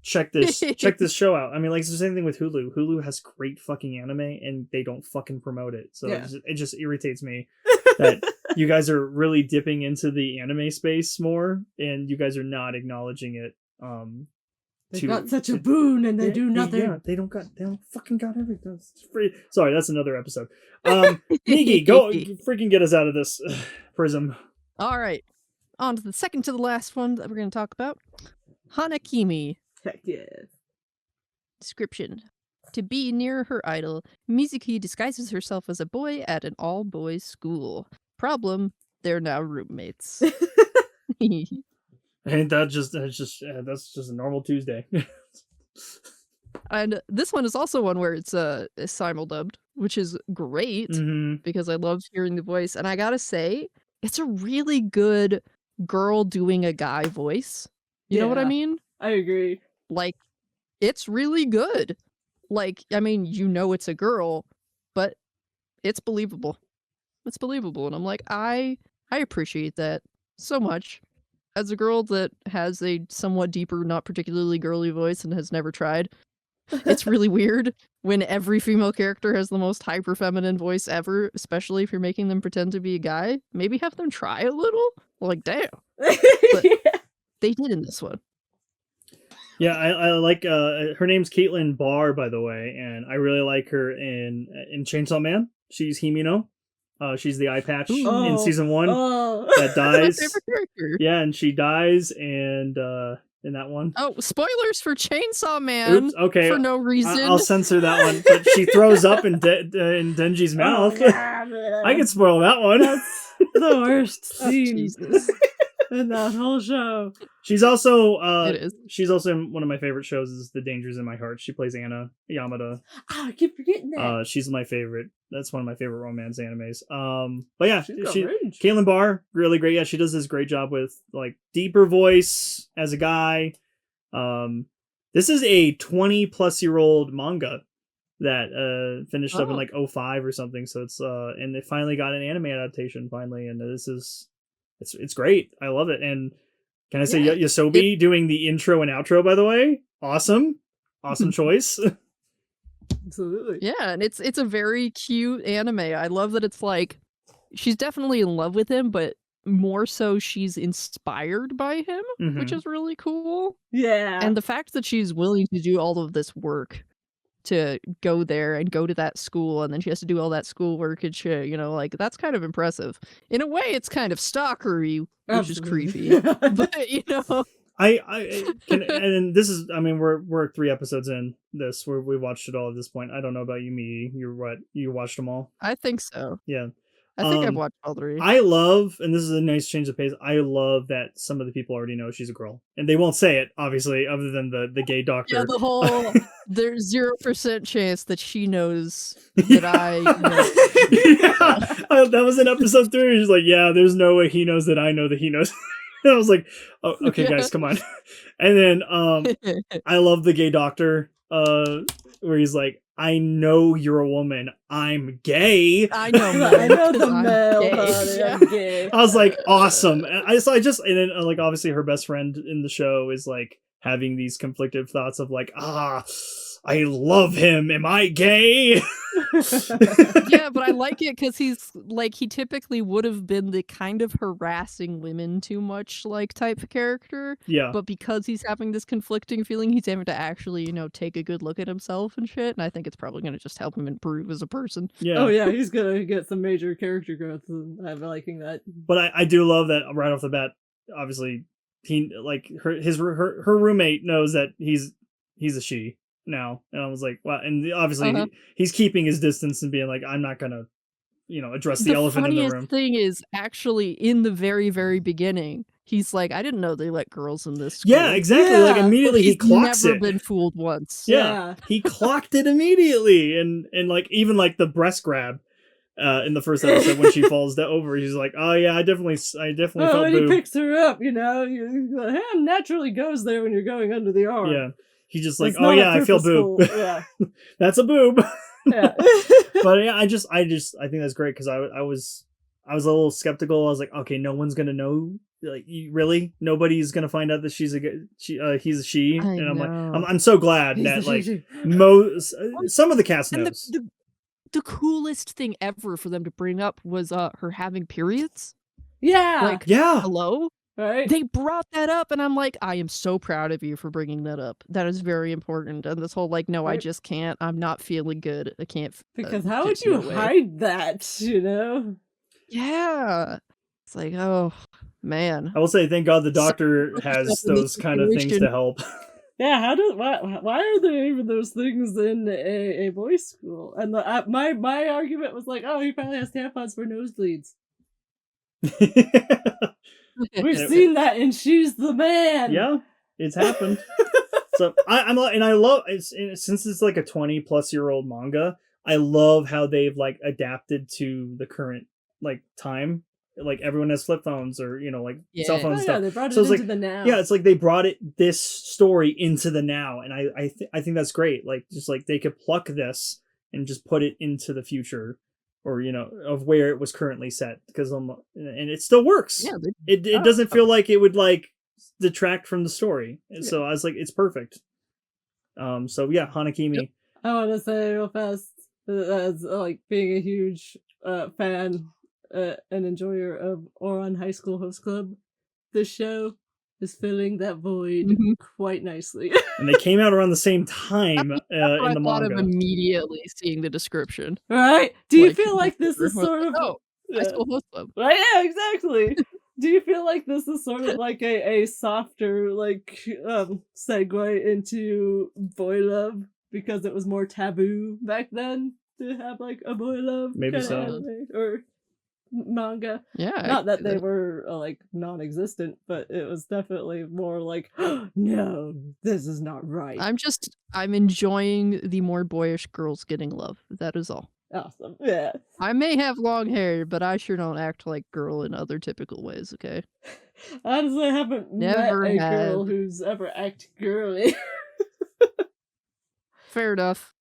check this show out. I mean, like, it's the same thing with Hulu. Hulu has great fucking anime, and they don't fucking promote it. So it just irritates me that you guys are really dipping into the anime space more, and you guys are not acknowledging it. They got such a boon and they do nothing. Yeah, they don't fucking got everything. It's free. Sorry, that's another episode. Migi, go freaking get us out of this prism. All right. On to the second to the last one that we're going to talk about. Hana-Kimi. Heck yeah. Description. To be near her idol, Mizuki disguises herself as a boy at an all-boys school. Problem, they're now roommates. And that's just a normal Tuesday. And this one is also one where it's simul-dubbed, which is great because I love hearing the voice. And I gotta say, it's a really good girl doing a guy voice. You know what I mean? I agree. Like, it's really good. Like, I mean, it's a girl, but it's believable. It's believable, and I'm like, I appreciate that so much. As a girl that has a somewhat deeper, not particularly girly voice and has never tried, it's really weird when every female character has the most hyper feminine voice ever, especially if you're making them pretend to be a guy. Maybe have them try a little. Like, damn. But they did in this one. Yeah, I like her name's Caitlin Barr, by the way, and I really like her in Chainsaw Man. She's Himino. She's the eye patch in season 1 that dies. My favorite character. Yeah, and she dies, and in that one. Oh, spoilers for Chainsaw Man. Oops, okay, for no reason. I'll censor that one. But she throws up in Denji's mouth. I can spoil that one. That's the worst scene Jesus. in that whole show. She's also It is. she's also in one of my favorite shows is The Dangers in My Heart. She plays Anna Yamada. Oh, I keep forgetting that. She's my favorite. That's one of my favorite romance animes. But yeah, She's Caitlin Barr, really great. Yeah, she does this great job with like deeper voice as a guy. This is a 20-plus-year-old manga that finished up in like 05 or something. So it's and it finally got an anime adaptation finally, and this is it's great. I love it. And can I say Yosobi doing the intro and outro, by the way? Awesome choice. Absolutely. Yeah, and it's a very cute anime. I love that it's like she's definitely in love with him, but more so she's inspired by him, which is really cool. Yeah. And the fact that she's willing to do all of this work to go there and go to that school, and then she has to do all that schoolwork and shit, like that's kind of impressive. In a way, it's kind of stalkery, which is creepy. But I can, and this is, I mean, we're 3 episodes in this where we watched it all at this point. I don't know about you, me. You watched them all? I think so. Yeah. I think I've watched all 3. I love, and this is a nice change of pace, I love that some of the people already know she's a girl. And they won't say it, obviously, other than the gay doctor. Yeah, the whole, there's 0% chance that she knows that I know. Yeah, that was in episode 3. She's like, yeah, there's no way he knows that I know that he knows. And I was like, oh, okay, guys, come on. And then I love the gay doctor where he's like, I know you're a woman. I'm gay. I know. I know the male. I'm gay. I was like, awesome. And then like obviously her best friend in the show is like having these conflicted thoughts of like, I love him. Am I gay? Yeah, but I like it because he's like, he typically would have been the kind of harassing women too much like type of character. Yeah. But because he's having this conflicting feeling, he's able to actually, take a good look at himself and shit. And I think it's probably going to just help him improve as a person. Yeah. Oh yeah, he's gonna get some major character growth. And I'm liking that. But I do love that right off the bat. Obviously, he like her roommate knows that he's a she now, and I was like, wow. And obviously he's keeping his distance and being like, I'm not gonna address the elephant in the room. The funniest thing is actually in the very, very beginning, he's like, I didn't know they let girls in this school. Yeah, exactly. Yeah. Like immediately he clocks never it. Been fooled once. Yeah. He clocked it immediately, and like even like the breast grab in the first episode when she falls over, he's like, oh yeah, I definitely felt when boob. He picks her up, the hand naturally goes there when you're going under the arm. Yeah. He's just like, oh yeah, I feel boob. Yeah. That's a boob. Yeah. But yeah, I think that's great because I was a little skeptical. I was like, okay, no one's gonna know. Like, really, nobody's gonna find out that he's a she. And I'm like, I'm so glad that like some of the cast knows. The coolest thing ever for them to bring up was her having periods. Yeah. Like, yeah. Hello. Right. They brought that up, and I'm like, I am so proud of you for bringing that up. That is very important. And this whole like, no, I just can't. I'm not feeling good. I can't. Because how would you hide that? Yeah. It's like, oh man. I will say, thank God the doctor has those kind of things to help. Yeah, why are there even those things in a boys' school? And my argument was like, oh, he probably has tampons for nosebleeds. We've seen that in She's the Man. Yeah, it's happened. So I love since it's like a 20-plus-year-old manga. I love how they've like adapted to the current like time. like everyone has flip phones or like cell Yeah. phones and Oh, stuff. yeah, they brought it So it's into like the now. yeah, it's like they brought this story into the now, and I think that's great. Like just like they could pluck this and just put it into the future, or of where it was currently set, because and it still works. Yeah. It doesn't feel like it would like detract from the story. And so I was like, it's perfect. So yeah, Hana-Kimi. Yep. I want to say real fast, as like being a huge fan and enjoyer of Oran High School Host Club, this show is filling that void quite nicely. And they came out around the same time What in the I thought of manga. immediately seeing the description. Right? Do you feel like this is was sort like, of oh, High School Host Club. Right? Yeah, exactly. Do you feel like this is sort of like a softer like segue into boy love because it was more taboo back then to have like a boy love Maybe kind so. of anime or manga? Yeah. Not that they were like non-existent, but it was definitely more like, no, this is not right. I'm enjoying the more boyish girls getting love. That is all. Awesome. Yeah. I may have long hair, but I sure don't act like girl in other typical ways, okay? Honestly, I haven't Never met a girl have. who's ever acted girly. Fair enough.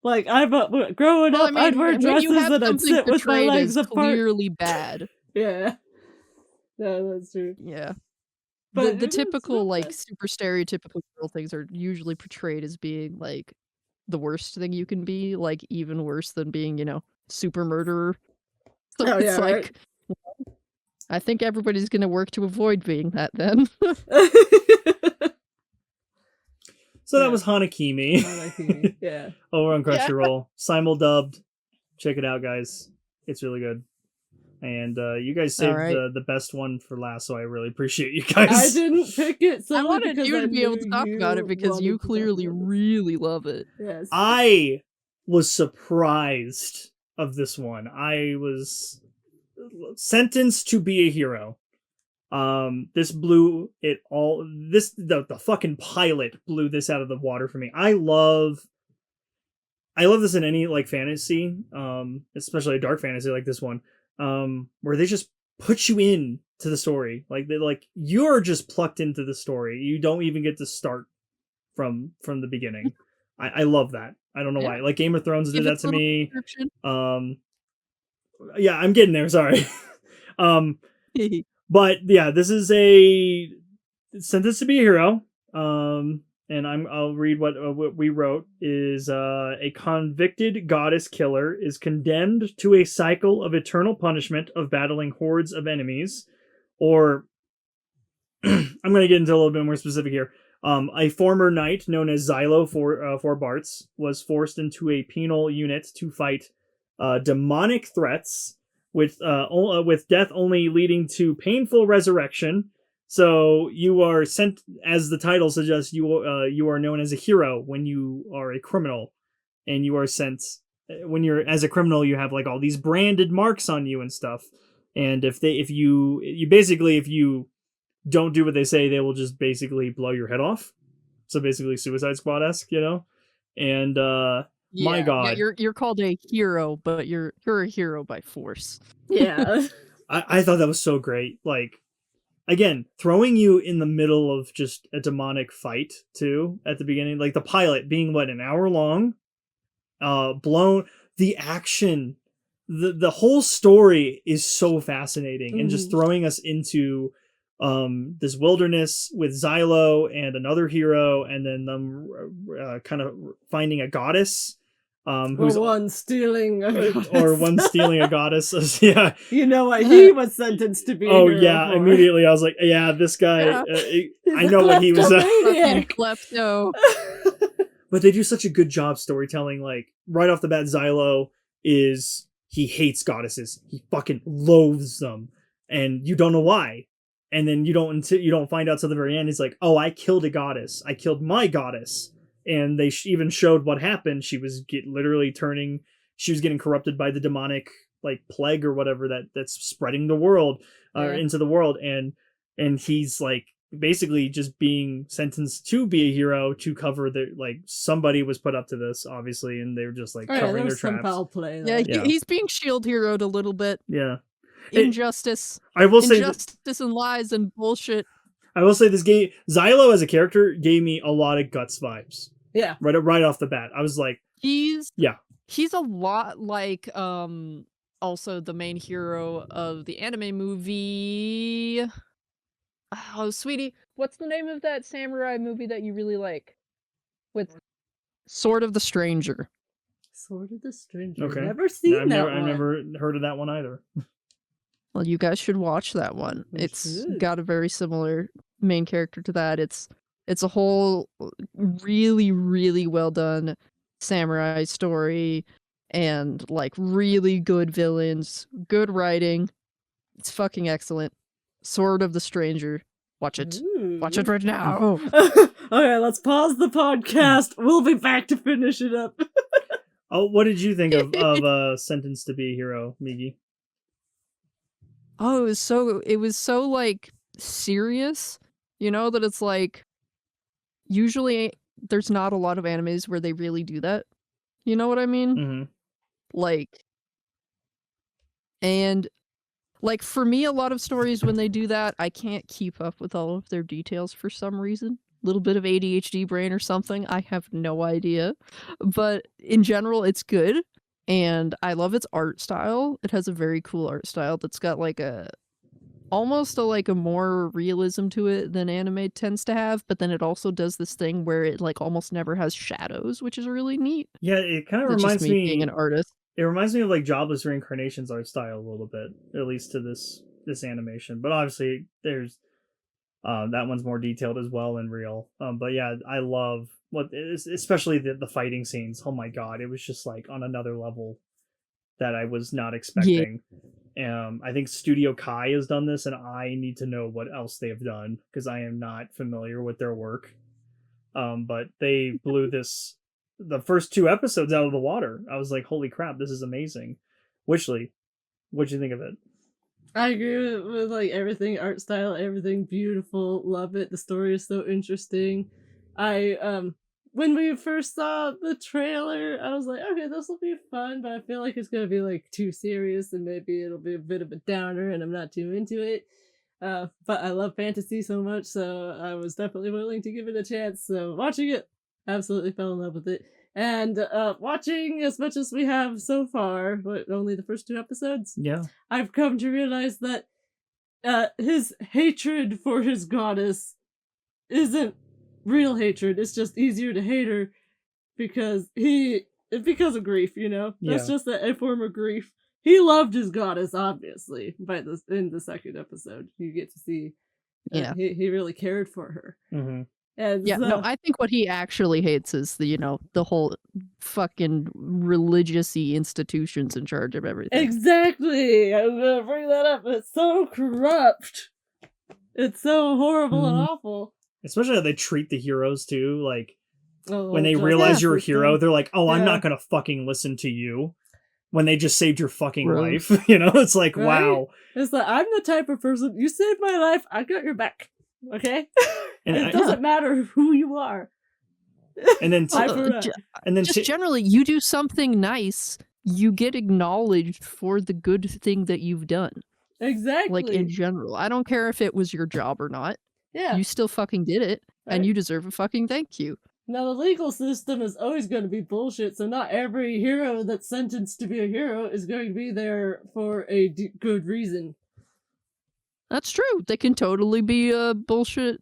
Like, growing Well, up, I'd wear when dresses you have and I'd something sit with my portrayed legs as apart. clearly bad. Yeah. No, that's true. Yeah. But the it is typical, not like, bad. super stereotypical girl things are usually portrayed as being, like, the worst thing you can be, like, even worse than being, super murderer. So Oh, it's yeah, like, I think everybody's gonna work to avoid being that then. So that was Hana-Kimi. Hana-Kimi, yeah. Over on Crunchyroll. Simul-dubbed. Check it out, guys. It's really good. And you guys saved Alright. the best one for last, so I really appreciate you guys. I didn't pick it I solely wanted because you I to be able to knew talk about it because wanted you to talk clearly about this. really love it. Yes. I was surprised of this one. I was sentenced to be a hero. This blew it all. The fucking pilot blew this out of the water for me. I love this in any like fantasy, especially a dark fantasy like this one, where they just put you in to the story. Like you're just plucked into the story. You don't even get to start from the beginning. I love that. I don't know why. Like Game of Thrones did that to me. Yeah, I'm getting there. Sorry. But yeah, this is a sentence to be a hero. And I'll read what we wrote is a convicted goddess killer is condemned to a cycle of eternal punishment of battling hordes of enemies, or I'm going to get into a little bit more specific here. A former knight known as Xylo for Bartz was forced into a penal unit to fight demonic threats, with death only leading to painful resurrection. So you are sent, as the title suggests, you are known as a hero when you are a criminal, and you are sent when you're as a criminal. You have like all these branded marks on you and stuff. And if you don't do what they say, they will just basically blow your head off. So basically Suicide Squad-esque, And my God, yeah, you're called a hero, but you're a hero by force. Yeah. I thought that was so great. Like, again, throwing you in the middle of just a demonic fight too at the beginning, like the pilot being an hour long, blown, the action, the whole story is so fascinating, and just throwing us into this wilderness with Xylo and another hero, and then them kind of finding a goddess. Who's one stealing a goddess. Or one stealing a goddess. Yeah. You know what he was sentenced to be. Oh yeah, immediately I was like, yeah, this guy. Yeah. I know what he was. Fucking klepto. But they do such a good job storytelling. Like right off the bat, Xylo he hates goddesses. He fucking loathes them, and you don't know why. And then you don't find out till the very end. He's like, oh, I killed a goddess. I killed my goddess. And they even showed what happened. She was she was getting corrupted by the demonic like plague or whatever that's spreading the world into the world, and he's like basically just being sentenced to be a hero to cover somebody was put up to this, obviously, and they were just like covering their traps. Foul play. Yeah, he's being shield heroed a little bit. Yeah. injustice. I will say injustice and lies and bullshit. I will say this game, Xylo as a character gave me a lot of Guts vibes. Yeah. Right off the bat. I was like, He's yeah. He's a lot like also the main hero of the anime movie. Oh, sweetie, what's the name of that samurai movie that you really like? With Sword of the Stranger. Sword of the Stranger. Okay. Never seen I've that one. I've never heard of that one either. Well, you guys should watch that one. It's got a very similar main character to that. It's a whole really, really well done samurai story and like really good villains, good writing. It's fucking excellent. Sword of the Stranger. Watch it. Watch it right now. Okay, let's pause the podcast. We'll be back to finish it up. Oh, what did you think of Sentenced to Be a Hero, Migi? Oh, it was so like serious, that it's like usually there's not a lot of animes where they really do that. You know what I mean? Mm-hmm. Like, and like for me, a lot of stories when they do that, I can't keep up with all of their details for some reason. Little bit of ADHD brain or something. I have no idea. But in general, it's good. And I love its art style. It has a very cool art style that's got like almost a more realism to it than anime tends to have, but then it also does this thing where it like almost never has shadows, which is really neat. Yeah, it kind of That's reminds just me being an artist. It reminds me of like Jobless Reincarnation's art style a little bit, at least to this animation. But obviously, there's that one's more detailed as well and real. But yeah, I love especially the fighting scenes. Oh my god, it was just like on another level that I was not expecting. Yeah. I think Studio Kai has done this, and I need to know what else they have done because I am not familiar with their work. But they blew the first 2 episodes out of the water. I was like, holy crap, this is amazing. Wishley, what'd you think of it? I agree with like everything, art style, everything beautiful, love it. The story is so interesting. When we first saw the trailer, I was like, okay, this will be fun, but I feel like it's gonna be like too serious and maybe it'll be a bit of a downer and I'm not too into it. But I love fantasy so much, so I was definitely willing to give it a chance. So watching it, absolutely fell in love with it. And watching as much as we have so far, but only the first 2 episodes, yeah, I've come to realize that his hatred for his goddess isn't real hatred. It's just easier to hate her because of grief, That's just a form of grief. He loved his goddess, obviously, in the second episode. You get to see he really cared for her. Mm-hmm. And yeah, no, I think what he actually hates is the whole fucking religious-y institutions in charge of everything. Exactly! I was gonna bring that up. It's so corrupt. It's so horrible and awful. Especially how they treat the heroes, too. Like, when they just realize you're a hero, they're like, oh, I'm Yeah. not gonna fucking listen to you. When they just saved your fucking Right. life. It's like, Right? wow. It's like, I'm the type of person, you saved my life, I got your back. Okay? And it doesn't matter who you are. And then just generally, you do something nice, you get acknowledged for the good thing that you've done. Exactly. Like, in general. I don't care if it was your job or not. Yeah. You still fucking did it, Right? and you deserve a fucking thank you. Now, the legal system is always going to be bullshit, so not every hero that's sentenced to be a hero is going to be there for a good reason. That's true. They can totally be bullshit.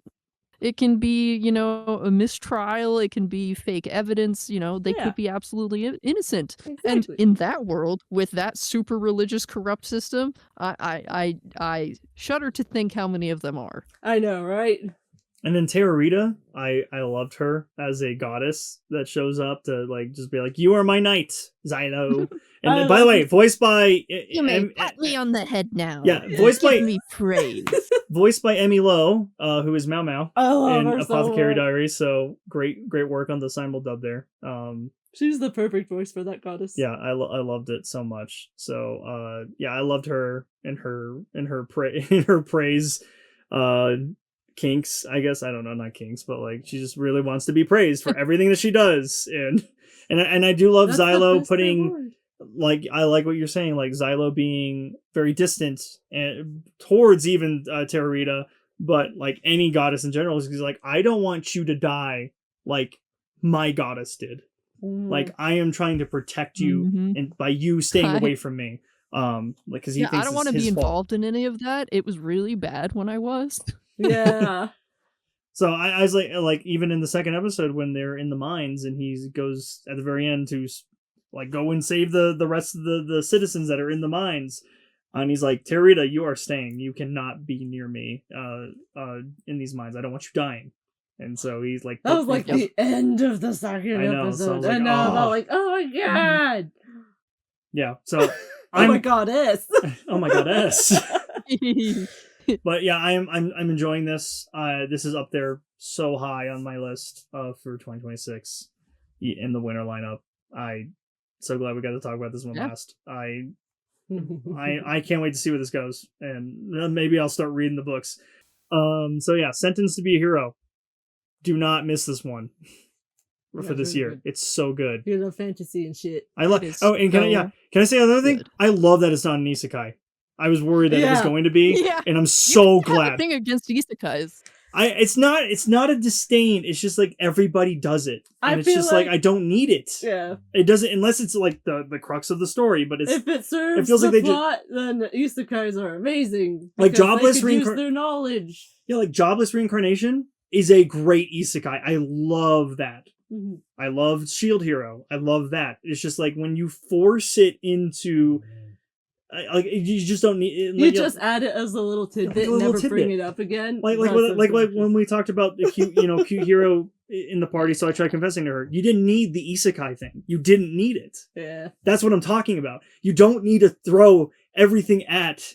It can be, a mistrial. It can be fake evidence. They could be absolutely innocent. Exactly. And in that world, with that super religious, corrupt system, I shudder to think how many of them are. I know, right? And then Terrorita, I loved her as a goddess that shows up to like just be like, "You are my knight, Xylo." And by the way, voiced by You may pat me on the head now. Yeah, voiced by me praise. Voiced by Emmy Lowe, who is Mao Mao in Apothecary Diaries. So great work on the simul dub there. She's the perfect voice for that goddess. Yeah, I loved it so much. So yeah, I loved her in her praise. Kinks, I guess. I don't know, not kinks, but like she just really wants to be praised for everything that she does, and I do love Xylo putting like I like what you're saying, like Xylo being very distant and towards even Terrorita, but like any goddess in general, is like, I don't want you to die like my goddess did. Like I am trying to protect you, Mhm. and by you staying away from me, like because he Yeah, thinks I don't it's want to his be fault. involved in any of that. It was really bad when I was. Yeah. So I was like even in the second episode when they're in the mines and he goes at the very end to like go and save the rest of the citizens that are in the mines, and he's like, Terrorita, you are staying. You cannot be near me in these mines. I don't want you dying. And so he's like, That was like the end of the second I know, episode. so I was like, and now I'm oh. all like, oh my god. Yeah. So Oh my goddess. oh my goddess. But yeah, I'm enjoying this. This is up there so high on my list for 2026 in the winter lineup. I so glad we got to talk about this one last. I can't wait to see where this goes, and maybe I'll start reading the books. So yeah, Sentenced to be a Hero. Do not miss this one for this year. Good. It's so good. You love fantasy and shit. I love. Oh, and can I say another thing? I love that it's not an isekai. I was worried that it was going to be, and I'm so glad. Thing against isekais. It's not a disdain. It's just like everybody does it, and it's just like I don't need it. Yeah, it doesn't unless it's like the crux of the story. But it's if it serves it feels the like plot, then isekais are amazing. Like jobless use their knowledge. Yeah, like Jobless Reincarnation is a great isekai. I love that. Mm-hmm. I love Shield Hero. I love that. It's just like when you force it into. Like you just don't need. You just add it as a little tidbit, and never bring it up again. Like when we talked about the cute hero in the party. So I tried confessing to her. You didn't need the isekai thing. You didn't need it. Yeah, that's what I'm talking about. You don't need to throw everything at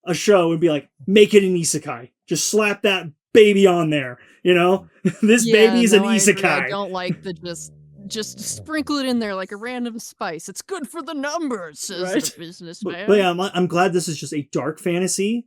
a show and be like, make it an isekai. Just slap that baby on there. This baby is an isekai. I don't like the just sprinkle it in there like a random spice. It's good for the numbers, says the businessman. But yeah, I'm glad this is just a dark fantasy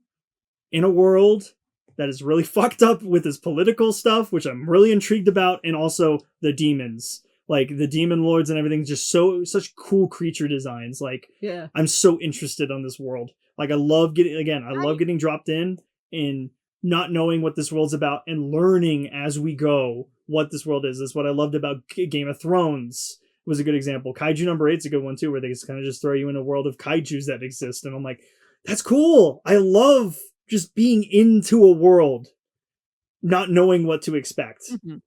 in a world that is really fucked up with its political stuff, which I'm really intrigued about, and also the demons. Like the demon lords and everything, just such cool creature designs. Like, yeah, I'm so interested on this world. Like I love getting dropped in and not knowing what this world's about and learning as we go what this world is. That's what I loved about Game of Thrones. Was a good example. Kaiju number 8's a good one too, where they kind of just throw you in a world of kaijus that exist, and I'm like, that's cool. I love just being into a world, not knowing what to expect,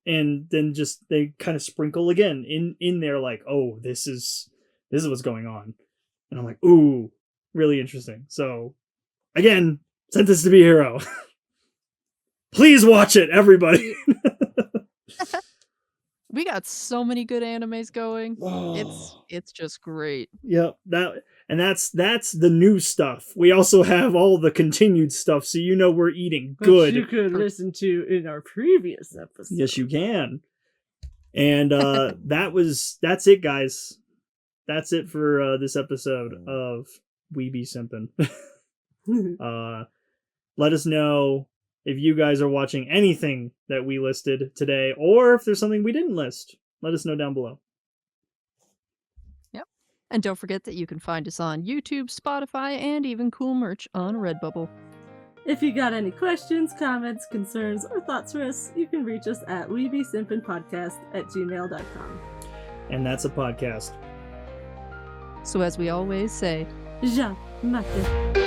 and then just they kind of sprinkle again in there, like, oh, this is what's going on, and I'm like, ooh, really interesting. So, again, Sentenced to be a Hero. Please watch it, everybody. We got so many good animes going. It's just great. Yep, that's the new stuff. We also have all the continued stuff, so we're eating good. You could listen to in our previous episode. Yes, you can. And that's it, guys. That's it for this episode of Weeby Simpin. Let us know if you guys are watching anything that we listed today, or if there's something we didn't list. Let us know down below. Yep. And don't forget that you can find us on YouTube, Spotify, and even cool merch on Redbubble. If you got any questions, comments, concerns, or thoughts for us, you can reach us at weebysimpinpodcast@gmail.com. And that's a podcast. So as we always say, Ja mate.